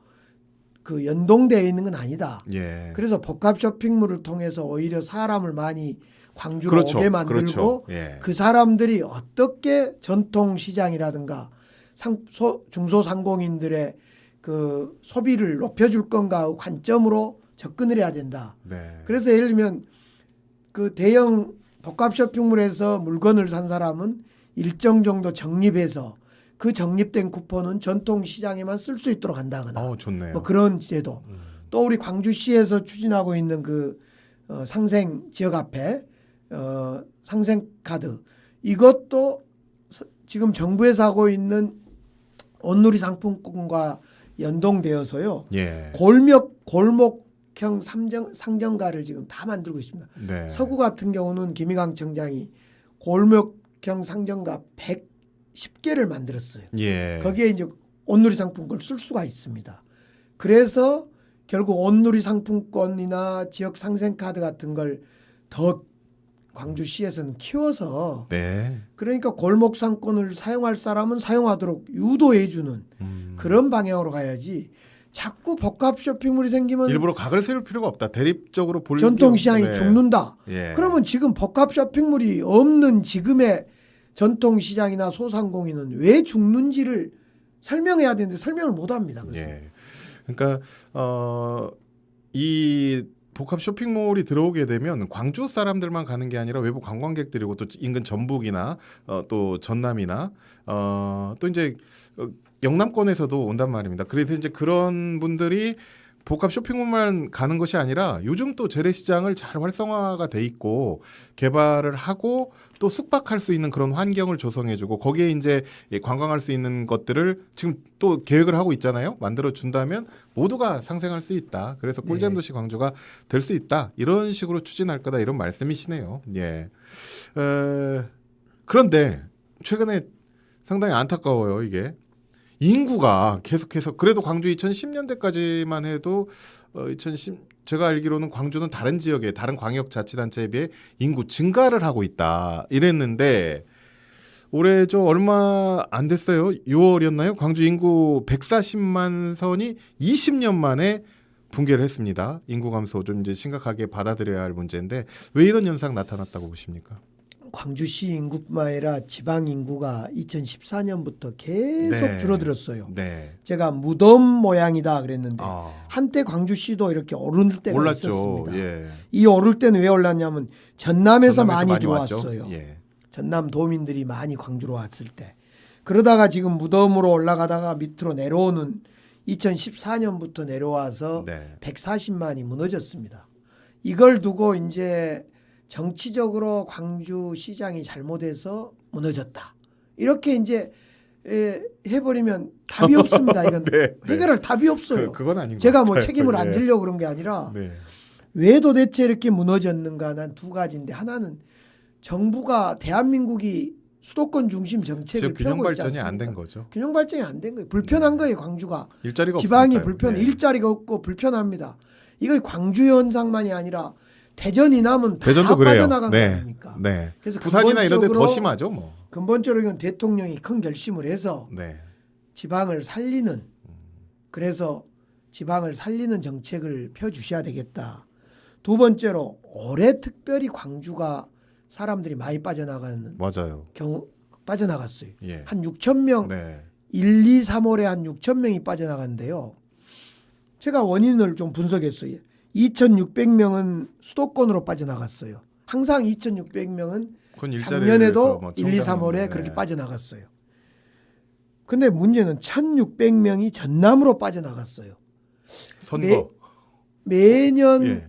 그 연동되어 있는 건 아니다. 예. 그래서 복합 쇼핑몰을 통해서 오히려 사람을 많이 광주로 그렇죠. 오게 만들고 그렇죠. 예. 그 사람들이 어떻게 전통시장이라든가 중소상공인들의 그 소비를 높여줄 건가 관점으로 접근을 해야 된다. 네. 그래서 예를 들면 그 대형 복합 쇼핑몰에서 물건을 산 사람은 일정 정도 적립해서 그 적립된 쿠폰은 전통시장에만 쓸 수 있도록 한다거나 좋네요. 뭐 그런 제도. 또 우리 광주시에서 추진하고 있는 그 상생 지역 앞에 상생카드 이것도 지금 정부에서 하고 있는 온누리 상품권과 연동되어서요. 예. 골목형 상점가를 지금 다 만들고 있습니다. 네. 서구 같은 경우는 김희강 청장이 골목형 상점가 110개를 만들었어요. 예. 거기에 이제 온누리 상품권을 쓸 수가 있습니다. 그래서 결국 온누리 상품권이나 지역 상생카드 같은 걸 더 광주시에서는 키워서 네. 그러니까 골목 상권을 사용할 사람은 사용하도록 유도해주는 그런 방향으로 가야지 자꾸 복합 쇼핑몰이 생기면 일부러 각을 세울 필요가 없다. 대립적으로 볼 전통시장이 네. 죽는다. 예. 그러면 지금 복합 쇼핑몰이 없는 지금의 전통시장이나 소상공인은 왜 죽는지를 설명해야 되는데 설명을 못합니다. 그래서. 예. 그러니까 이 복합 쇼핑몰이 들어오게 되면 광주 사람들만 가는 게 아니라 외부 관광객들이고 또 인근 전북이나 또 전남이나 또 이제 영남권에서도 온단 말입니다. 그래서 이제 그런 분들이 복합 쇼핑몰만 가는 것이 아니라 요즘 또 재래시장을 잘 활성화가 돼 있고 개발을 하고 또 숙박할 수 있는 그런 환경을 조성해주고 거기에 이제 관광할 수 있는 것들을 지금 또 계획을 하고 있잖아요. 만들어 준다면 모두가 상생할 수 있다. 그래서 꿀잼 도시 광주가 될 수 있다. 이런 식으로 추진할 거다. 이런 말씀이시네요. 예. 그런데 최근에 상당히 안타까워요. 이게. 인구가 계속해서 그래도 광주 2010년대까지만 해도 제가 알기로는 광주는 다른 지역에 다른 광역자치단체에 비해 인구 증가를 하고 있다 이랬는데 올해 얼마 안 됐어요. 6월이었나요? 광주 인구 140만 선이 20년 만에 붕괴를 했습니다. 인구 감소 좀 이제 심각하게 받아들여야 할 문제인데 왜 이런 현상 나타났다고 보십니까? 광주시 인구뿐만 아니라 지방 인구가 2014년부터 계속 네. 줄어들었어요. 네. 제가 무덤 모양이다 그랬는데 한때 광주시도 이렇게 오를 때가 올랐죠. 있었습니다. 예. 이 오를 때는 왜 올랐냐면 전남에서 많이 왔죠. 들어왔어요. 예. 전남 도민들이 많이 광주로 왔을 때. 그러다가 지금 무덤으로 올라가다가 밑으로 내려오는 2014년부터 내려와서 네. 140만이 무너졌습니다. 이걸 두고 이제 정치적으로 광주 시장이 잘못해서 무너졌다. 이렇게 이제 해버리면 답이 없습니다. 이건 네, 해결할 답이 없어요. 그건 아닌 것 제가 뭐 같아요. 책임을 안 네. 지려고 그런 게 아니라 네. 왜 도대체 이렇게 무너졌는가 난 두 가지인데 하나는 정부가 대한민국이 수도권 중심 정책을 지금 균형 펴고 있지 발전이 않습니까? 안 된 거죠. 균형 발전이 안 된 거예요. 불편한 거예요. 광주가. 일자리가 지방이 없으니까요. 불편해. 네. 일자리가 없고 불편합니다. 이거 광주 현상만이 아니라 대전 이남은 다 대전도 그래요. 빠져나간 거 네. 아닙니까? 네. 그래서 부산이나 이런 데 더 근본적으로 심하죠, 뭐. 근본적으로 대통령이 큰 결심을 해서 네. 지방을 살리는 그래서 지방을 살리는 정책을 펴주셔야 되겠다. 두 번째로 올해 특별히 광주가 사람들이 많이 빠져나가는 맞아요. 경우 빠져나갔어요. 예. 한 6천 명, 네. 1, 2, 3월에 한 6천 명이 빠져나갔는데요. 제가 원인을 좀 분석했어요. 2,600명은 수도권으로 빠져나갔어요. 항상 2,600명은 그건 일자리를 작년에도 위해서 뭐 1, 2, 3월에 네. 그렇게 빠져나갔어요. 근데 문제는 1,600명이 전남으로 빠져나갔어요. 선거. 매년 예.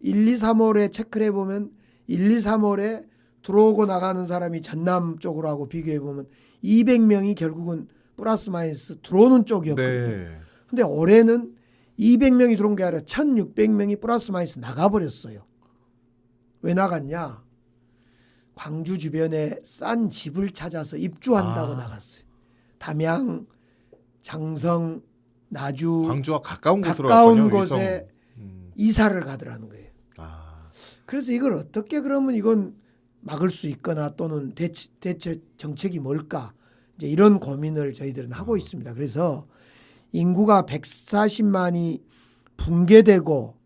1, 2, 3월에 체크를 해보면 1, 2, 3월에 들어오고 나가는 사람이 전남 쪽으로 하고 비교해보면 200명이 결국은 플러스 마이너스 들어오는 쪽이었거든요. 네. 근데 올해는 200명이 들어온 게 아니라 1,600명이 플러스 마이너스 나가버렸어요. 왜 나갔냐? 광주 주변에 싼 집을 찾아서 입주한다고 나갔어요. 담양, 장성, 나주 광주와 가까운 곳으로 가까운 갔군요, 곳에 위성. 이사를 가더라는 거예요. 아. 그래서 이걸 어떻게 그러면 이건 막을 수 있거나 또는 대체 정책이 뭘까? 이제 이런 고민을 저희들은 하고 있습니다. 그래서 인구가 140만이 붕괴되고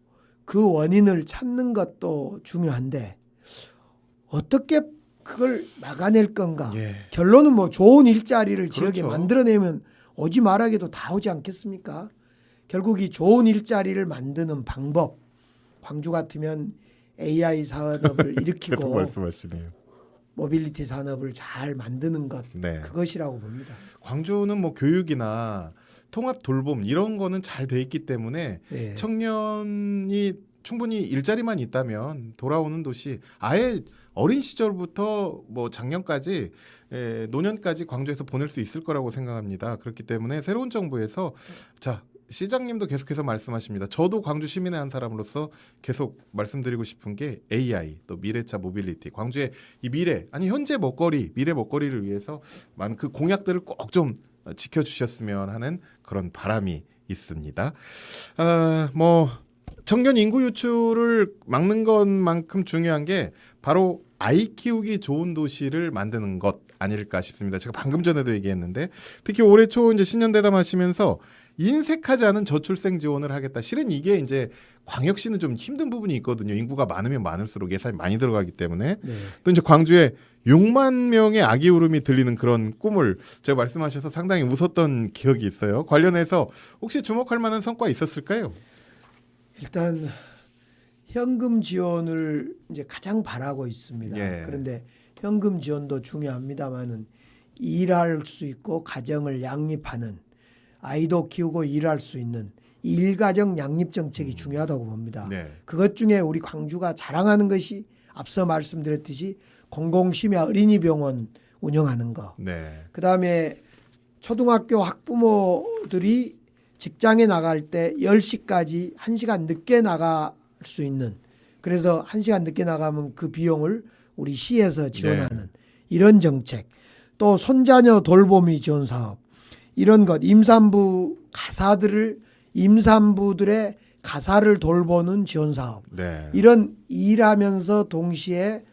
그 원인을 찾는 것도 중요한데 어떻게 그걸 막아낼 건가? 예. 결론은 뭐 좋은 일자리를 지역에 그렇죠. 만들어내면 오지 말아게도 다 오지 않겠습니까? 결국 이 좋은 일자리를 만드는 방법, 광주 같으면 AI 산업을 계속 일으키고 말씀하시네요. 모빌리티 산업을 잘 만드는 것 네. 그것이라고 봅니다. 광주는 뭐 교육이나 통합 돌봄 이런 거는 잘 돼 있기 때문에 네. 청년이 충분히 일자리만 있다면 돌아오는 도시 아예 어린 시절부터 뭐 작년까지 노년까지 광주에서 보낼 수 있을 거라고 생각합니다. 그렇기 때문에 새로운 정부에서 자 시장님도 계속해서 말씀하십니다. 저도 광주 시민의 한 사람으로서 계속 말씀드리고 싶은 게 AI 또 미래차 모빌리티 광주의 이 미래 아니 현재 먹거리 미래 먹거리를 위해서 많은 그 공약들을 꼭 좀 지켜주셨으면 하는 그런 바람이 있습니다. 뭐 청년 인구 유출을 막는 것만큼 중요한 게 바로 아이 키우기 좋은 도시를 만드는 것 아닐까 싶습니다. 제가 방금 전에도 얘기했는데 특히 올해 초 이제 신년 대담하시면서 인색하지 않은 저출생 지원을 하겠다. 실은 이게 이제 광역시는 좀 힘든 부분이 있거든요. 인구가 많으면 많을수록 예산이 많이 들어가기 때문에 네. 또 이제 광주에 6만 명의 아기 울음이 들리는 그런 꿈을 제가 말씀하셔서 상당히 웃었던 기억이 있어요. 관련해서 혹시 주목할 만한 성과 있었을까요? 일단 현금 지원을 이제 가장 바라고 있습니다. 예. 그런데 현금 지원도 중요합니다만은 일할 수 있고 가정을 양립하는 아이도 키우고 일할 수 있는 일가정 양립 정책이 중요하다고 봅니다. 네. 그것 중에 우리 광주가 자랑하는 것이 앞서 말씀드렸듯이 공공심야 어린이병원 운영하는 거. 네. 그다음에 초등학교 학부모들이 직장에 나갈 때 10시까지 1시간 늦게 나갈 수 있는 그래서 1시간 늦게 나가면 그 비용을 우리 시에서 지원하는 이런 정책 또 손자녀 돌보미 지원 사업 이런 것 임산부 가사들을 임산부들의 가사를 돌보는 지원 사업 네. 이런 일하면서 동시에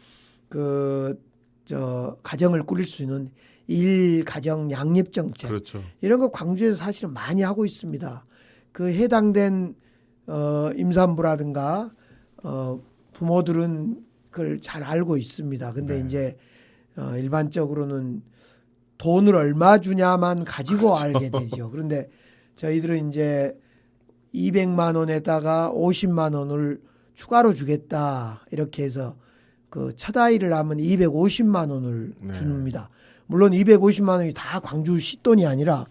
가정을 꾸릴 수 있는 일가정 양립 정책 그렇죠. 이런 거 광주에서 사실은 많이 하고 있습니다. 그 해당된 임산부라든가 부모들은 그걸 잘 알고 있습니다. 근데 네. 이제 일반적으로는 돈을 얼마 주냐만 가지고 그렇죠. 알게 되죠. 그런데 저희들은 이제 200만 원에다가 50만 원을 추가로 주겠다 이렇게 해서 그 첫 아이를 낳으면 250만 원을 네. 줍니다. 물론 250만 원이 다 광주시 돈이 아니라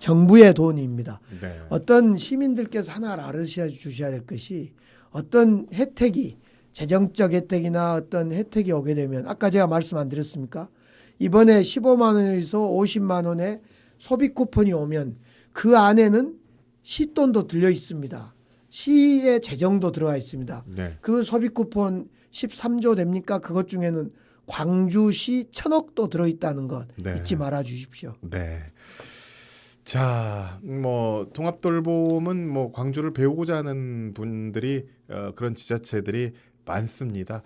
정부의 돈입니다. 네. 어떤 시민들께서 하나를 알아주셔야 될 것이 어떤 혜택이 재정적 혜택이나 어떤 혜택이 오게 되면 아까 제가 말씀 안 드렸습니까? 이번에 15만 원에서 50만 원의 소비 쿠폰이 오면 그 안에는 시돈도 들려 있습니다. 시의 재정도 들어가 있습니다. 네. 그 소비 쿠폰 13조 됩니까? 그것 중에는 광주시 1,000억도 들어있다는 것 네. 잊지 말아 주십시오. 네. 자, 뭐 통합돌봄은 뭐 광주를 배우고자 하는 분들이 그런 지자체들이 많습니다.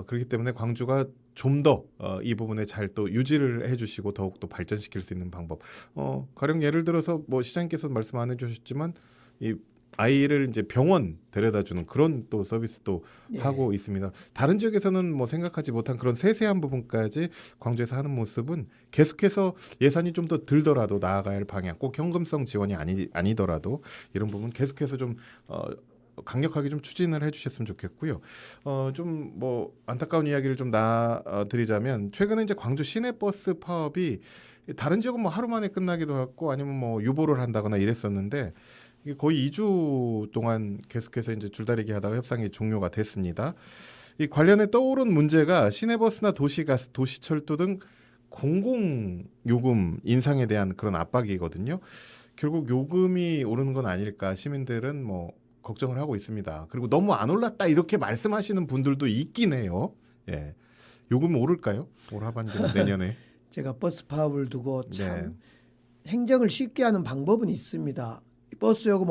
그렇기 때문에 광주가 좀 더 이 부분에 잘 또 유지를 해주시고 더욱 또 발전시킬 수 있는 방법. 가령 예를 들어서 뭐 시장님께서 말씀 안 해주셨지만 이 아이를 이제 병원 데려다주는 그런 또 서비스도 네. 하고 있습니다. 다른 지역에서는 뭐 생각하지 못한 그런 세세한 부분까지 광주에서 하는 모습은 계속해서 예산이 좀 더 들더라도 나아가야 할 방향, 꼭 현금성 지원이 아니더라도 이런 부분 계속해서 좀 강력하게 좀 추진을 해주셨으면 좋겠고요. 좀 뭐 안타까운 이야기를 좀 드리자면 최근에 이제 광주 시내버스 파업이 다른 지역은 뭐 하루 만에 끝나기도 하고 아니면 뭐 유보를 한다거나 이랬었는데 이게 거의 2주 동안 계속해서 이제 줄다리기 하다가 협상이 종료가 됐습니다. 이 관련해 떠오른 문제가 시내버스나 도시가스, 도시철도 등 공공 요금 인상에 대한 그런 압박이거든요. 결국 요금이 오르는 건 아닐까 시민들은 뭐 걱정을 하고 있습니다. 그리고 너무 안 올랐다 이렇게 말씀하시는 분들도 있긴 해요. 예, 요금 오를까요? 올 하반기 내년에. 제가 버스 파업을 두고 참 네. 행정을 쉽게 하는 방법은 있습니다. 버스 요금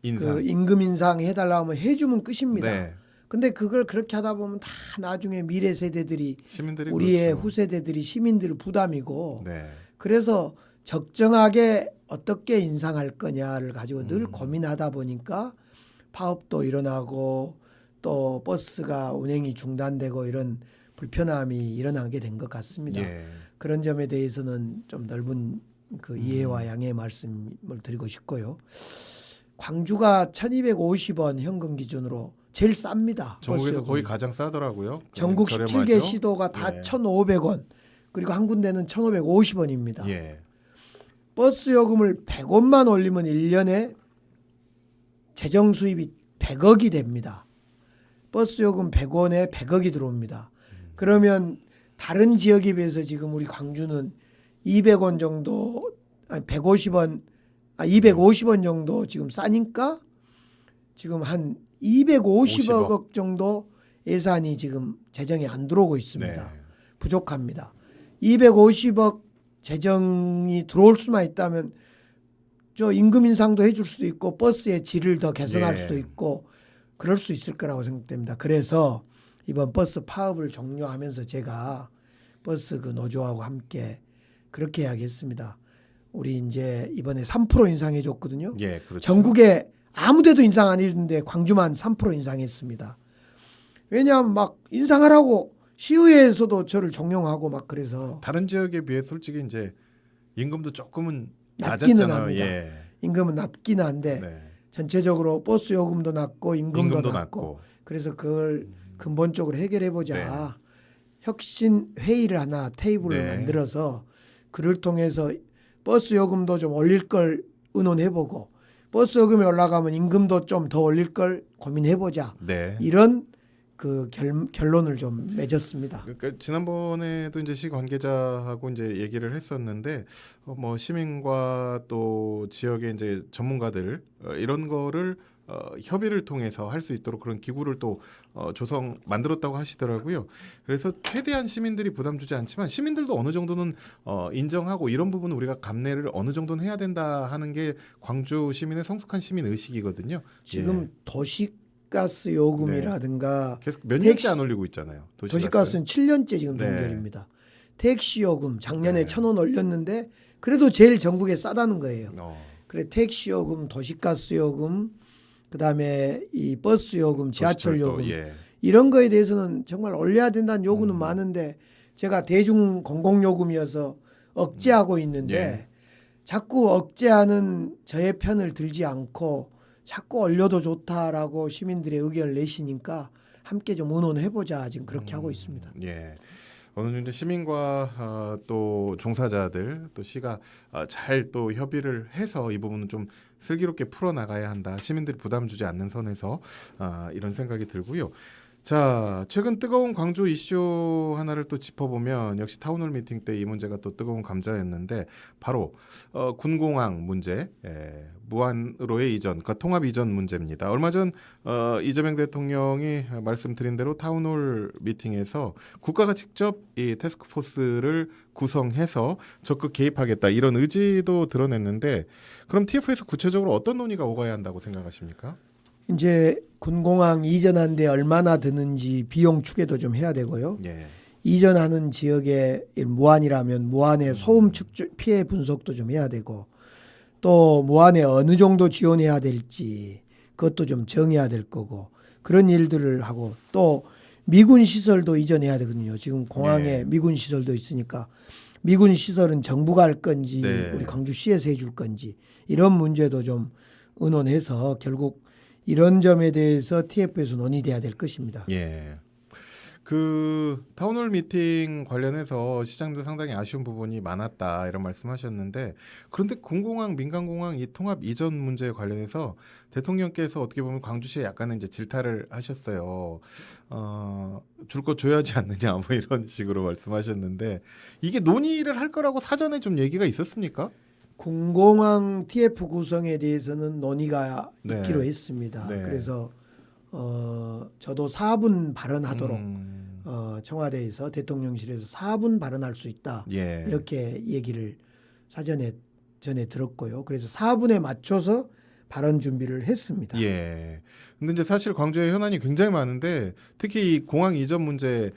인상. 그 임금 인상 해달라 하면 해주면 끝입니다. 네. 근데 그걸 그렇게 하다 보면 다 나중에 미래 세대들이 시민들이 우리의 그렇죠. 후세대들이 시민들 부담이고 네. 그래서 적정하게 어떻게 인상할 거냐를 가지고 늘 고민하다 보니까 파업도 일어나고 또 버스가 운행이 중단되고 이런 불편함이 일어나게 된 것 같습니다. 예. 그런 점에 대해서는 좀 넓은 그 이해와 양해의 말씀을 드리고 싶고요. 광주가 1,250원 현금 기준으로 제일 쌉니다. 전국에서 버스 거의 요금이. 가장 싸더라고요. 전국 저렴하죠? 17개 시도가 다 예. 1,500원 그리고 한 군데는 1,550원입니다. 예. 버스 요금을 100원만 올리면 1년에 재정 수입이 100억이 됩니다. 버스 요금 100원에 100억이 들어옵니다. 그러면 다른 지역에 비해서 지금 우리 광주는 200원 정도, 아니 250원 정도 지금 싸니까 지금 한 250억 정도 예산이 지금 재정에 안 들어오고 있습니다. 네. 부족합니다. 250억 재정이 들어올 수만 있다면 저 임금 인상도 해줄 수도 있고 버스의 질을 더 개선할 예. 수도 있고 그럴 수 있을 거라고 생각됩니다. 그래서 이번 버스 파업을 종료하면서 제가 버스 그 노조하고 함께 그렇게 이야기했습니다. 우리 이제 이번에 3% 인상해 줬거든요. 예, 그렇죠. 전국에 아무데도 인상 안 해줬는데 광주만 3% 인상했습니다. 왜냐하면 막 인상하라고 시의회에서도 저를 종용하고 막 그래서 다른 지역에 비해 솔직히 이제 임금도 조금은 낮기는 낮았잖아요. 합니다. 예. 임금은 낮긴 한데 네. 전체적으로 버스 요금도 낮고 임금도 낮고 낮고. 그래서 그걸 근본적으로 해결해 보자. 네. 혁신 회의를 하나 테이블을 네. 만들어서 그를 통해서 버스 요금도 좀 올릴 걸 의논해 보고 버스 요금이 올라가면 임금도 좀 더 올릴 걸 고민해 보자. 네. 이런 그 결론을 좀 맺었습니다. 그러니까 지난번에도 이제 시 관계자하고 이제 얘기를 했었는데 뭐 시민과 또 지역의 이제 전문가들 이런 거를 협의를 통해서 할 수 있도록 그런 기구를 또 만들었다고 하시더라고요. 그래서 최대한 시민들이 부담 주지 않지만 시민들도 어느 정도는 인정하고 이런 부분은 우리가 감내를 어느 정도는 해야 된다 하는 게 광주 시민의 성숙한 시민 의식이거든요. 지금 예. 도시가스 요금이라든가 계속 몇 택시- 년째 안 올리고 있잖아요. 도시가스는 7년째 지금 네. 동결입니다. 택시 요금 작년에 네. 1,000원 올렸는데 그래도 제일 전국에 싸다는 거예요. 어. 그래 택시 요금, 도시가스 요금, 그다음에 이 버스 요금, 지하철 도시철도, 요금 예. 이런 거에 대해서는 정말 올려야 된다는 요구는 많은데 제가 대중 공공 요금이어서 억제하고 있는데 예. 자꾸 억제하는 저의 편을 들지 않고 자꾸 올려도 좋다라고 시민들의 의견을 내시니까 함께 좀 의논해 보자 지금 그렇게 하고 있습니다. 예. 어느 정도 시민과 또 종사자들 또 시가 잘 또 협의를 해서 이 부분은 좀 슬기롭게 풀어 나가야 한다. 시민들이 부담 주지 않는 선에서 이런 생각이 들고요. 자, 최근 뜨거운 광주 이슈 하나를 또 짚어보면 역시 타운홀 미팅 때 이 문제가 또 뜨거운 감자였는데 바로 군공항 문제, 무한으로의 이전, 그러니까 통합 이전 문제입니다. 얼마 전 이재명 대통령이 말씀드린 대로 타운홀 미팅에서 국가가 직접 이 태스크포스를 구성해서 적극 개입하겠다 이런 의지도 드러냈는데 그럼 TF에서 구체적으로 어떤 논의가 오가야 한다고 생각하십니까? 이제 군공항 이전하는데 얼마나 드는지 비용 추계도 좀 해야 되고요. 예. 이전하는 지역에 무안이라면 무안의 소음 측 피해 분석도 좀 해야 되고 또 무안에 어느 정도 지원해야 될지 그것도 좀 정해야 될 거고 그런 일들을 하고 또 미군 시설도 이전해야 되거든요. 지금 공항에 미군 시설도 있으니까 미군 시설은 정부가 할 건지 우리 광주시에서 해줄 건지 이런 문제도 좀 의논해서 결국 이런 점에 대해서 TF에서 논의돼야 될 것입니다. 예. 그 타운홀 미팅 관련해서 시장도 상당히 아쉬운 부분이 많았다 이런 말씀하셨는데 그런데 공공항 민간공항 이 통합 이전 문제에 관련해서 대통령께서 어떻게 보면 광주시에 약간은 이제 질타를 하셨어요. 줄 거 줘야지 않느냐 뭐 이런 식으로 말씀하셨는데 이게 논의를 할 거라고 사전에 좀 얘기가 있었습니까? 군공항 TF 구성에 대해서는 논의가 있기로 했습니다. 네. 그래서 저도 4분 발언하도록 청와대에서 대통령실에서 4분 발언할 수 있다. 예. 이렇게 얘기를 사전에 전에 들었고요. 그래서 4분에 맞춰서 발언 준비를 했습니다. 예. 근데 이제 사실 광주에 현안이 굉장히 많은데 특히 이 공항 이전 문제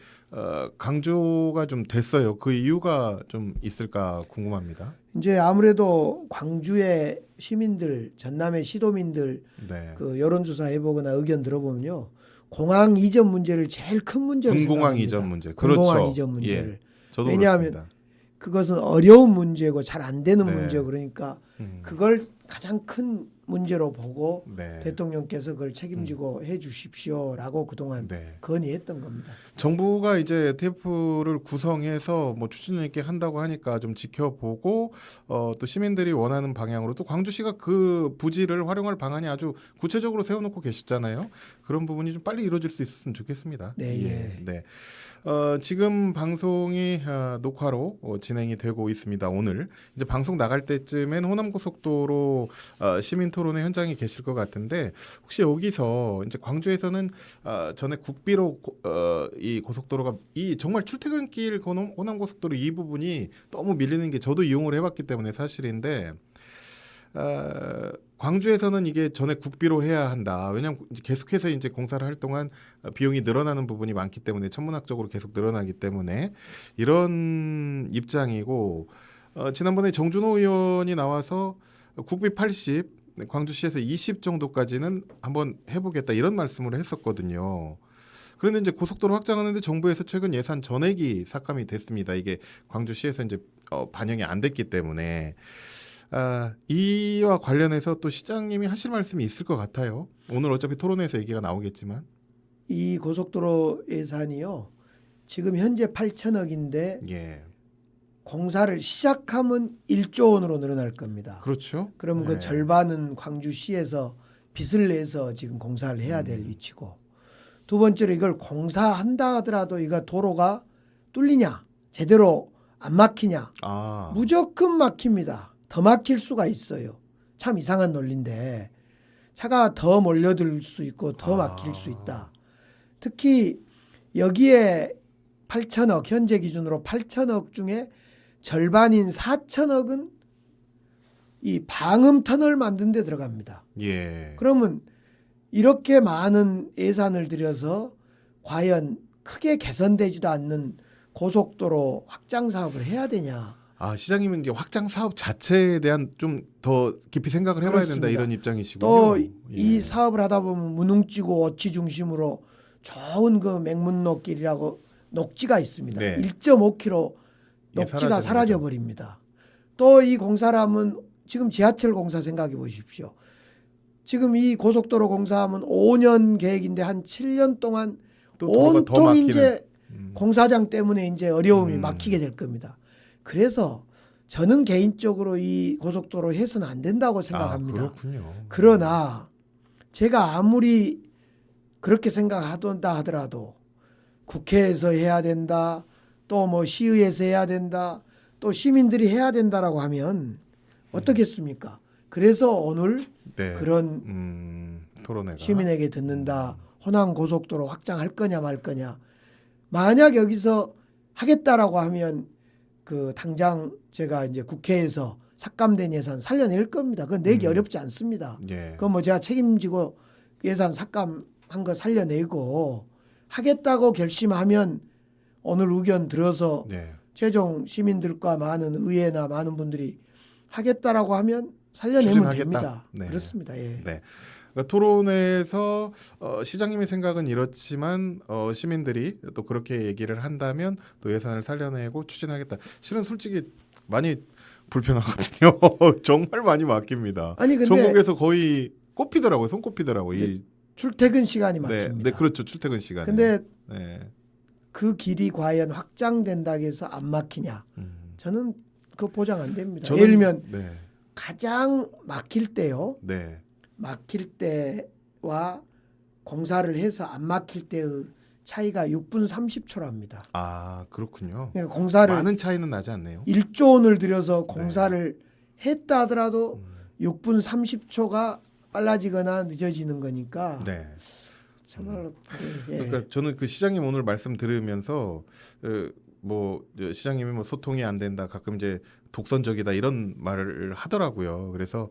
강조가 좀 됐어요. 그 이유가 좀 있을까 궁금합니다. 이제 아무래도 광주의 시민들, 전남의 시도민들 네. 그 여론조사 해보거나 의견 들어보면요, 공항 이전 문제를 제일 큰 문제로 군공항 생각합니다. 이전 문제. 군공항 그렇죠. 이전 문제를. 예. 저도 왜냐하면 그렇습니다. 그것은 어려운 문제고 잘 안 되는 네. 문제고 그러니까 그걸 가장 큰 문제로 보고 네. 대통령께서 그걸 책임지고 해 주십시오라고 그동안 네. 건의했던 겁니다. 정부가 이제 TF를 구성해서 뭐 추진력 있게 한다고 하니까 좀 지켜보고 또 시민들이 원하는 방향으로 또 광주시가 그 부지를 활용할 방안이 아주 구체적으로 세워놓고 계시잖아요. 그런 부분이 좀 빨리 이루어질 수 있었으면 좋겠습니다. 네, 예. 네. 지금 방송이 녹화로 진행이 되고 있습니다. 오늘 이제 방송 나갈 때쯤엔 호남고속도로 시민 토론회 현장에 계실 것 같은데 혹시 여기서 이제 광주에서는 전에 국비로 이 고속도로가 이 정말 출퇴근길 호남고속도로 이 부분이 너무 밀리는 게 저도 이용을 해봤기 때문에 사실인데. 광주에서는 이게 전에 국비로 해야 한다. 왜냐하면 계속해서 이제 공사를 할 동안 비용이 늘어나는 부분이 많기 때문에 천문학적으로 계속 늘어나기 때문에 이런 입장이고 지난번에 정준호 의원이 나와서 국비 80, 광주시에서 20 정도까지는 한번 해보겠다 이런 말씀을 했었거든요. 그런데 이제 고속도로 확장하는데 정부에서 최근 예산 전액이 삭감이 됐습니다. 이게 광주시에서 이제 반영이 안 됐기 때문에. 이와 관련해서 또 시장님이 하실 말씀이 있을 것 같아요. 오늘 어차피 토론회에서 얘기가 나오겠지만 이 고속도로 예산이요, 지금 현재 8천억인데 예. 공사를 시작하면 1조 원으로 늘어날 겁니다. 그렇죠. 그럼 그 절반은 광주시에서 빚을 내서 지금 공사를 해야 될 위치고, 두 번째로 이걸 공사한다 하더라도 이거 도로가 뚫리냐, 제대로 안 막히냐, 무조건 막힙니다. 더 막힐 수가 있어요. 참 이상한 논리인데 차가 더 몰려들 수 있고 더 막힐 수 있다. 특히 여기에 8천억, 현재 기준으로 8천억 중에 절반인 4천억은 이 방음 터널 만든 데 들어갑니다. 예. 그러면 이렇게 많은 예산을 들여서 과연 크게 개선되지도 않는 고속도로 확장 사업을 해야 되냐? 시장님은 이제 확장 사업 자체에 대한 좀 더 깊이 생각을 해봐야 그렇습니다. 된다 이런 입장이시군요. 또 이 사업을 하다 보면 무능지구 어치 중심으로 좋은 그 맹문로길이라고 녹지가 있습니다. 네. 1.5km 녹지가 사라져 버립니다. 또 이 공사를 하면 지금 지하철 공사 생각해 보십시오. 지금 이 고속도로 공사하면 5년 계획인데 한 7년 동안 온통 이제 공사장 때문에 이제 어려움이 막히게 될 겁니다. 그래서 저는 개인적으로 이 고속도로 해서는 안 된다고 생각합니다. 그렇군요. 그러나 제가 아무리 그렇게 생각하던다 하더라도 국회에서 해야 된다, 또 뭐 시의회에서 해야 된다, 또 시민들이 해야 된다라고 하면 어떻겠습니까? 그래서 오늘 네. 그런 토론회가 시민에게 듣는다, 호남 고속도로 확장할 거냐 말 거냐. 만약 여기서 하겠다라고 하면 그 당장 제가 이제 국회에서 삭감된 예산 살려낼 겁니다. 그건 내기 어렵지 않습니다. 예. 그건 뭐 제가 책임지고 예산 삭감한 거 살려내고 하겠다고 결심하면 오늘 의견 들어서 네. 최종 시민들과 많은 의회나 많은 분들이 하겠다라고 하면 살려내면 추진하겠다. 됩니다. 네. 그렇습니다. 예. 네. 그러니까 토론회에서 시장님의 생각은 이렇지만 시민들이 또 그렇게 얘기를 한다면 또 예산을 살려내고 추진하겠다. 실은 솔직히 많이 불편하거든요. 정말 많이 막힙니다. 아니 근데 전국에서 거의 꼽히더라고요. 손꼽히더라고요. 이 출퇴근 시간이 네, 막힙니다. 네, 그렇죠. 출퇴근 시간에. 근데 네. 그 길이 과연 확장된다고 해서 안 막히냐? 저는 그거 보장 안 됩니다. 예를 들면 네. 가장 막힐 때요. 네. 막힐 때와 공사를 해서 안 막힐 때의 차이가 6분 30초랍니다. 아, 그렇군요. 그러니까 공사를 많은 차이는 나지 않네요. 1조 원을 들여서 공사를 했다 하더라도 6분 30초가 빨라지거나 늦어지는 거니까 네. 정말로 예. 그러니까 저는 그 시장님 오늘 말씀 들으면서 뭐 시장님이 뭐 소통이 안 된다, 가끔 이제 독선적이다 이런 말을 하더라고요. 그래서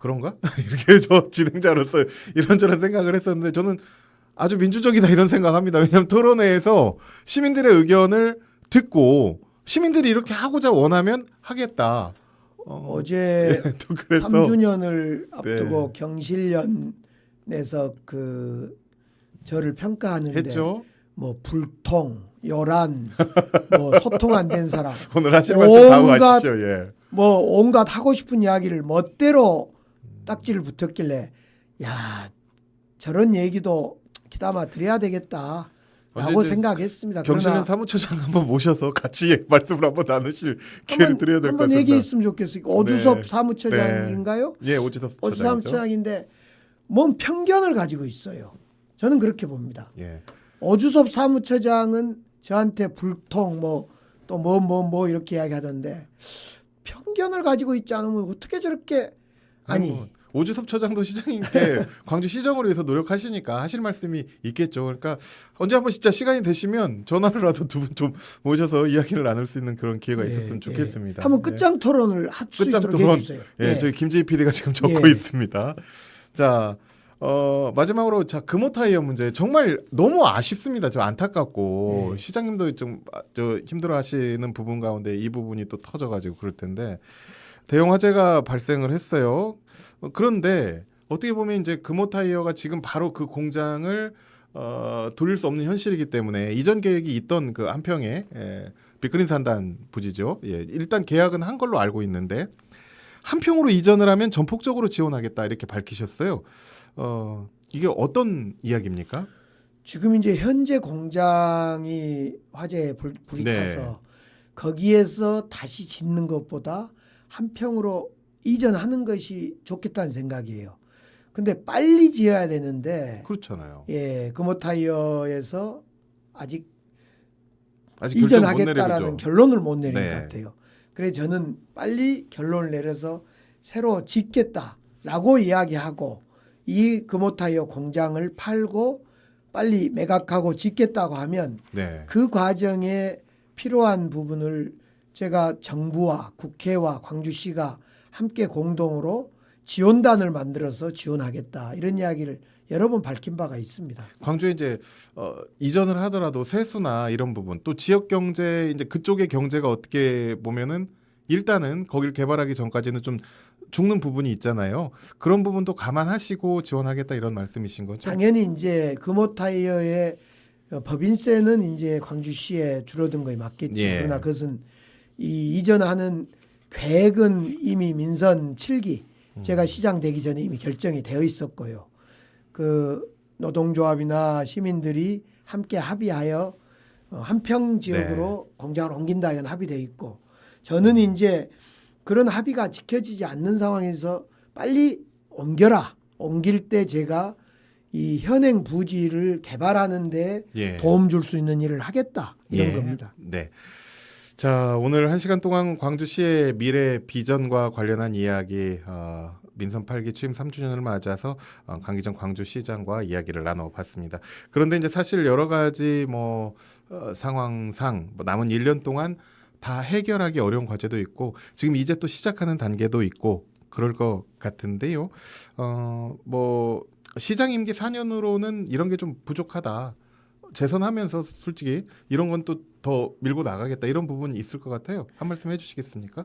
그런가? 이렇게 저 진행자로서 이런저런 생각을 했었는데 저는 아주 민주적이다 이런 생각합니다. 왜냐하면 토론회에서 시민들의 의견을 듣고 시민들이 이렇게 하고자 원하면 하겠다. 어제 또 그래서 3주년을 앞두고 네. 경실련에서 그 저를 평가하는데 했죠. 뭐 불통, 요란, 뭐 소통 안 된 사람, 오늘 하실 말씀 다 하고 온갖 가십시오. 예. 뭐 온갖 하고 싶은 이야기를 멋대로 딱지를 붙였길래 야 저런 얘기도 귀담아 드려야 되겠다라고 언제든 생각했습니다. 경실련 사무처장 한번 모셔서 같이 말씀을 한번 나누실 기회를 드려야 될 것 한번 같습니다. 얘기했으면 좋겠어요. 오주섭 네. 사무처장인가요? 예, 오주섭 오주섭 처장이죠. 사무처장인데 뭔 편견을 가지고 있어요. 저는 그렇게 봅니다. 예. 오주섭 사무처장은 저한테 불통 뭐 또 뭐 이렇게 이야기하던데 편견을 가지고 있지 않으면 어떻게 저렇게 아니 뭐, 오주섭 처장도 시장님께 광주 시정을 위해서 노력하시니까 하실 말씀이 있겠죠. 그러니까 언제 한번 진짜 시간이 되시면 전화로라도 두 분 좀 모셔서 이야기를 나눌 수 있는 그런 기회가 있었으면 좋겠습니다. 한번 끝장 토론을 할 수 끝장 있도록 토론. 해주세요. 예, 저희 김지희 PD가 지금 적고 예. 있습니다. 자, 마지막으로 자 금호타이어 문제 정말 너무 아쉽습니다. 저 안타깝고 시장님도 좀 저 힘들어하시는 부분 가운데 이 부분이 또 터져가지고 그럴 텐데 대형 화재가 발생을 했어요. 그런데 어떻게 보면 이제 금호타이어가 지금 바로 그 공장을 돌릴 수 없는 현실이기 때문에 이전 계획이 있던 그 한평에 빅그린 산단 부지죠. 예, 일단 계약은 한 걸로 알고 있는데 한평으로 이전을 하면 전폭적으로 지원하겠다 이렇게 밝히셨어요. 이게 어떤 이야기입니까? 지금 이제 현재 공장이 화재에 불이 네. 타서 거기에서 다시 짓는 것보다 한평으로 이전하는 것이 좋겠다는 생각이에요. 근데 빨리 지어야 되는데 그렇잖아요. 예, 금호타이어에서 아직 아직 결정 못 이전하겠다라는 내리죠. 결론을 못 내린 네. 것 같아요. 그래서 저는 빨리 결론을 내려서 새로 짓겠다라고 이야기하고 이 금호타이어 공장을 팔고 빨리 매각하고 짓겠다고 하면 네. 그 과정에 필요한 부분을 제가 정부와 국회와 광주시가 함께 공동으로 지원단을 만들어서 지원하겠다 이런 이야기를 여러 번 밝힌 바가 있습니다. 광주에 이제 이전을 하더라도 세수나 이런 부분 또 지역 경제 이제 그쪽의 경제가 어떻게 보면은 일단은 거기를 개발하기 전까지는 좀 죽는 부분이 있잖아요. 그런 부분도 감안하시고 지원하겠다 이런 말씀이신 거죠? 당연히 이제 금호타이어의 법인세는 이제 광주시에 줄어든 거에 맞겠죠. 예. 그러나 그것은 이 이전하는 계획은 이미 민선 7기 제가 시장 되기 전에 이미 결정이 되어 있었고요. 그 노동조합이나 시민들이 함께 합의하여 한평 지역으로 공장을 옮긴다 이건 합의돼 있고 저는 이제 그런 합의가 지켜지지 않는 상황에서 빨리 옮길 때 제가 이 현행 부지를 개발하는데 예. 도움 줄 수 있는 일을 하겠다 이런 예. 겁니다. 네. 자, 오늘 1시간 동안 광주시의 미래 비전과 관련한 이야기 민선 8기 취임 3주년을 맞아서 강기정 광주시장과 이야기를 나눠봤습니다. 그런데 이제 사실 여러 가지 상황상 남은 1년 동안 다 해결하기 어려운 과제도 있고 지금 이제 또 시작하는 단계도 있고 그럴 것 같은데요. 시장 임기 4년으로는 이런 게 좀 부족하다. 재선하면서 솔직히 이런 건 또 더 밀고 나가겠다 이런 부분이 있을 것 같아요. 한 말씀 해주시겠습니까?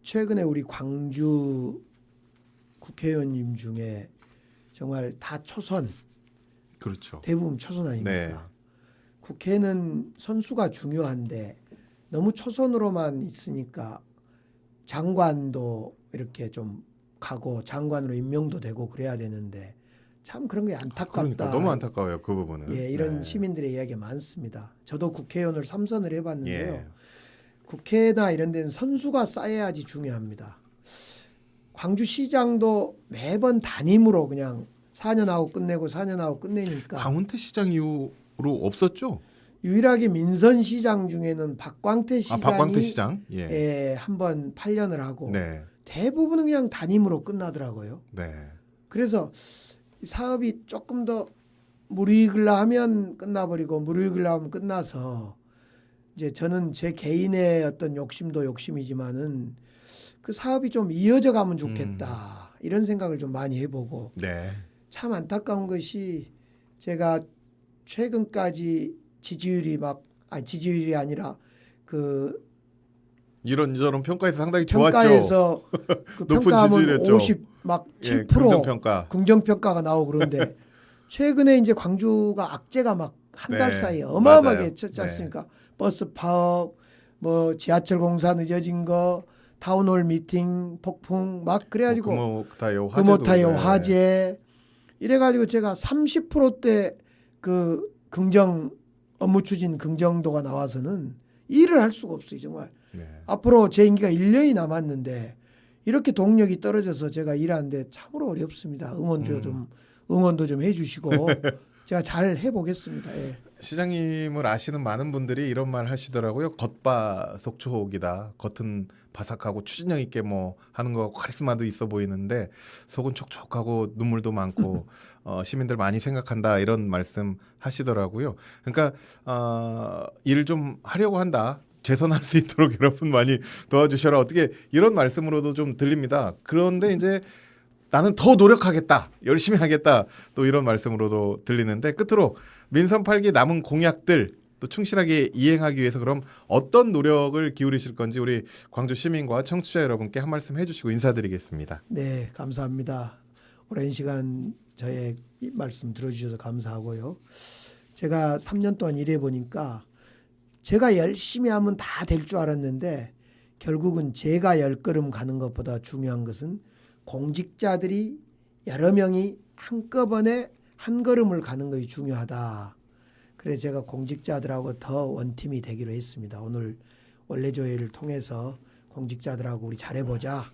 최근에 우리 광주 국회의원님 중에 정말 다 초선, 그렇죠. 대부분 초선 아닙니까? 네. 국회는 선수가 중요한데 너무 초선으로만 있으니까 장관도 이렇게 좀 가고 장관으로 임명도 되고 그래야 되는데 참 그런 게 안타깝다. 그러니까 너무 안타까워요. 그 부분은. 예, 이런 네. 시민들의 이야기가 많습니다. 저도 국회의원을 3선을 해봤는데요. 예. 국회나 이런 데는 선수가 쌓여야지 중요합니다. 광주시장도 매번 단임으로 그냥 4년 하고 끝내고 4년 하고 끝내니까 강훈태 시장 이후로 없었죠? 유일하게 민선 시장 중에는 박광태 시장이 박광태 시장. 예. 예, 한번 8년을 하고 네. 대부분은 그냥 단임으로 끝나더라고요. 네. 그래서 사업이 조금 더 무르익으려 하면 끝나버리고 무르익으려 하면 끝나서 이제 저는 제 개인의 어떤 욕심도 욕심이지만은 그 사업이 좀 이어져 가면 좋겠다 이런 생각을 좀 많이 해보고 네. 참 안타까운 것이 제가 최근까지 지지율이 아니라 그 이런저런 평가에서 상당히 좋았죠. 평가에서 그 높은 평가하면 지지율이었죠. 50막 7% 예, 긍정평가. 긍정평가가 나오고 그런데 최근에 이제 광주가 악재가 막 한 달 네, 사이에 어마어마하게 맞아요. 쳤지 않습니까? 버스 파업, 뭐 지하철 공사 늦어진 거, 타운홀 미팅 폭풍 막 그래가지고 금호타이어 화재 이래가지고 제가 30%대 그 긍정 업무 추진 긍정도가 나와서는 일을 할 수가 없어요 정말. 네. 앞으로 제 임기가 1년이 남았는데 이렇게 동력이 떨어져서 제가 일하는데 참으로 어렵습니다. 응원도 좀 해주시고 제가 잘 해보겠습니다. 예. 시장님을 아시는 많은 분들이 이런 말 하시더라고요. 겉바속촉이다. 겉은 바삭하고 추진력 있게 하는 거 카리스마도 있어 보이는데 속은 촉촉하고 눈물도 많고 시민들 많이 생각한다 이런 말씀 하시더라고요. 그러니까 일을 좀 하려고 한다. 재선할 수 있도록 여러분 많이 도와주셔라. 어떻게 이런 말씀으로도 좀 들립니다. 그런데 이제 나는 더 노력하겠다. 열심히 하겠다. 또 이런 말씀으로도 들리는데 끝으로 민선 8기 남은 공약들 또 충실하게 이행하기 위해서 그럼 어떤 노력을 기울이실 건지 우리 광주 시민과 청취자 여러분께 한 말씀 해주시고 인사드리겠습니다. 네, 감사합니다. 오랜 시간 저의 이 말씀 들어주셔서 감사하고요. 제가 3년 동안 일해 보니까 제가 열심히 하면 다 될 줄 알았는데 결국은 제가 10걸음 가는 것보다 중요한 것은 공직자들이 여러 명이 한꺼번에 한 걸음을 가는 것이 중요하다. 그래서 제가 공직자들하고 더 원팀이 되기로 했습니다. 오늘 원내조회를 통해서 공직자들하고 우리 잘해보자.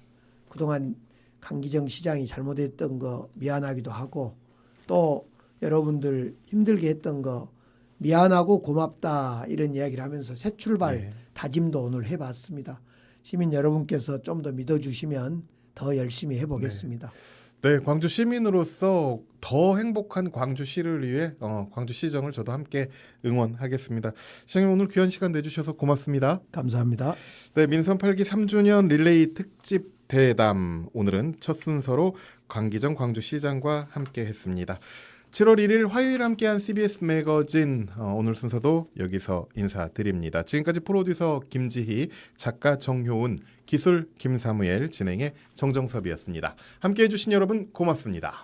그동안 강기정 시장이 잘못했던 거 미안하기도 하고 또 여러분들 힘들게 했던 거 미안하고 고맙다 이런 이야기를 하면서 새 출발 다짐도 오늘 해봤습니다. 시민 여러분께서 좀 더 믿어주시면 더 열심히 해보겠습니다. 네, 광주 시민으로서 더 행복한 광주시를 위해 광주시정을 저도 함께 응원하겠습니다. 시장님 오늘 귀한 시간 내주셔서 고맙습니다. 감사합니다. 네, 민선 8기 3주년 릴레이 특집 대담 오늘은 첫 순서로 강기정 광주시장과 함께했습니다. 7월 1일 화요일 함께한 CBS 매거진 오늘 순서도 여기서 인사드립니다. 지금까지 프로듀서 김지희, 작가 정효은, 기술 김사무엘, 진행의 정정섭이었습니다. 함께해 주신 여러분 고맙습니다.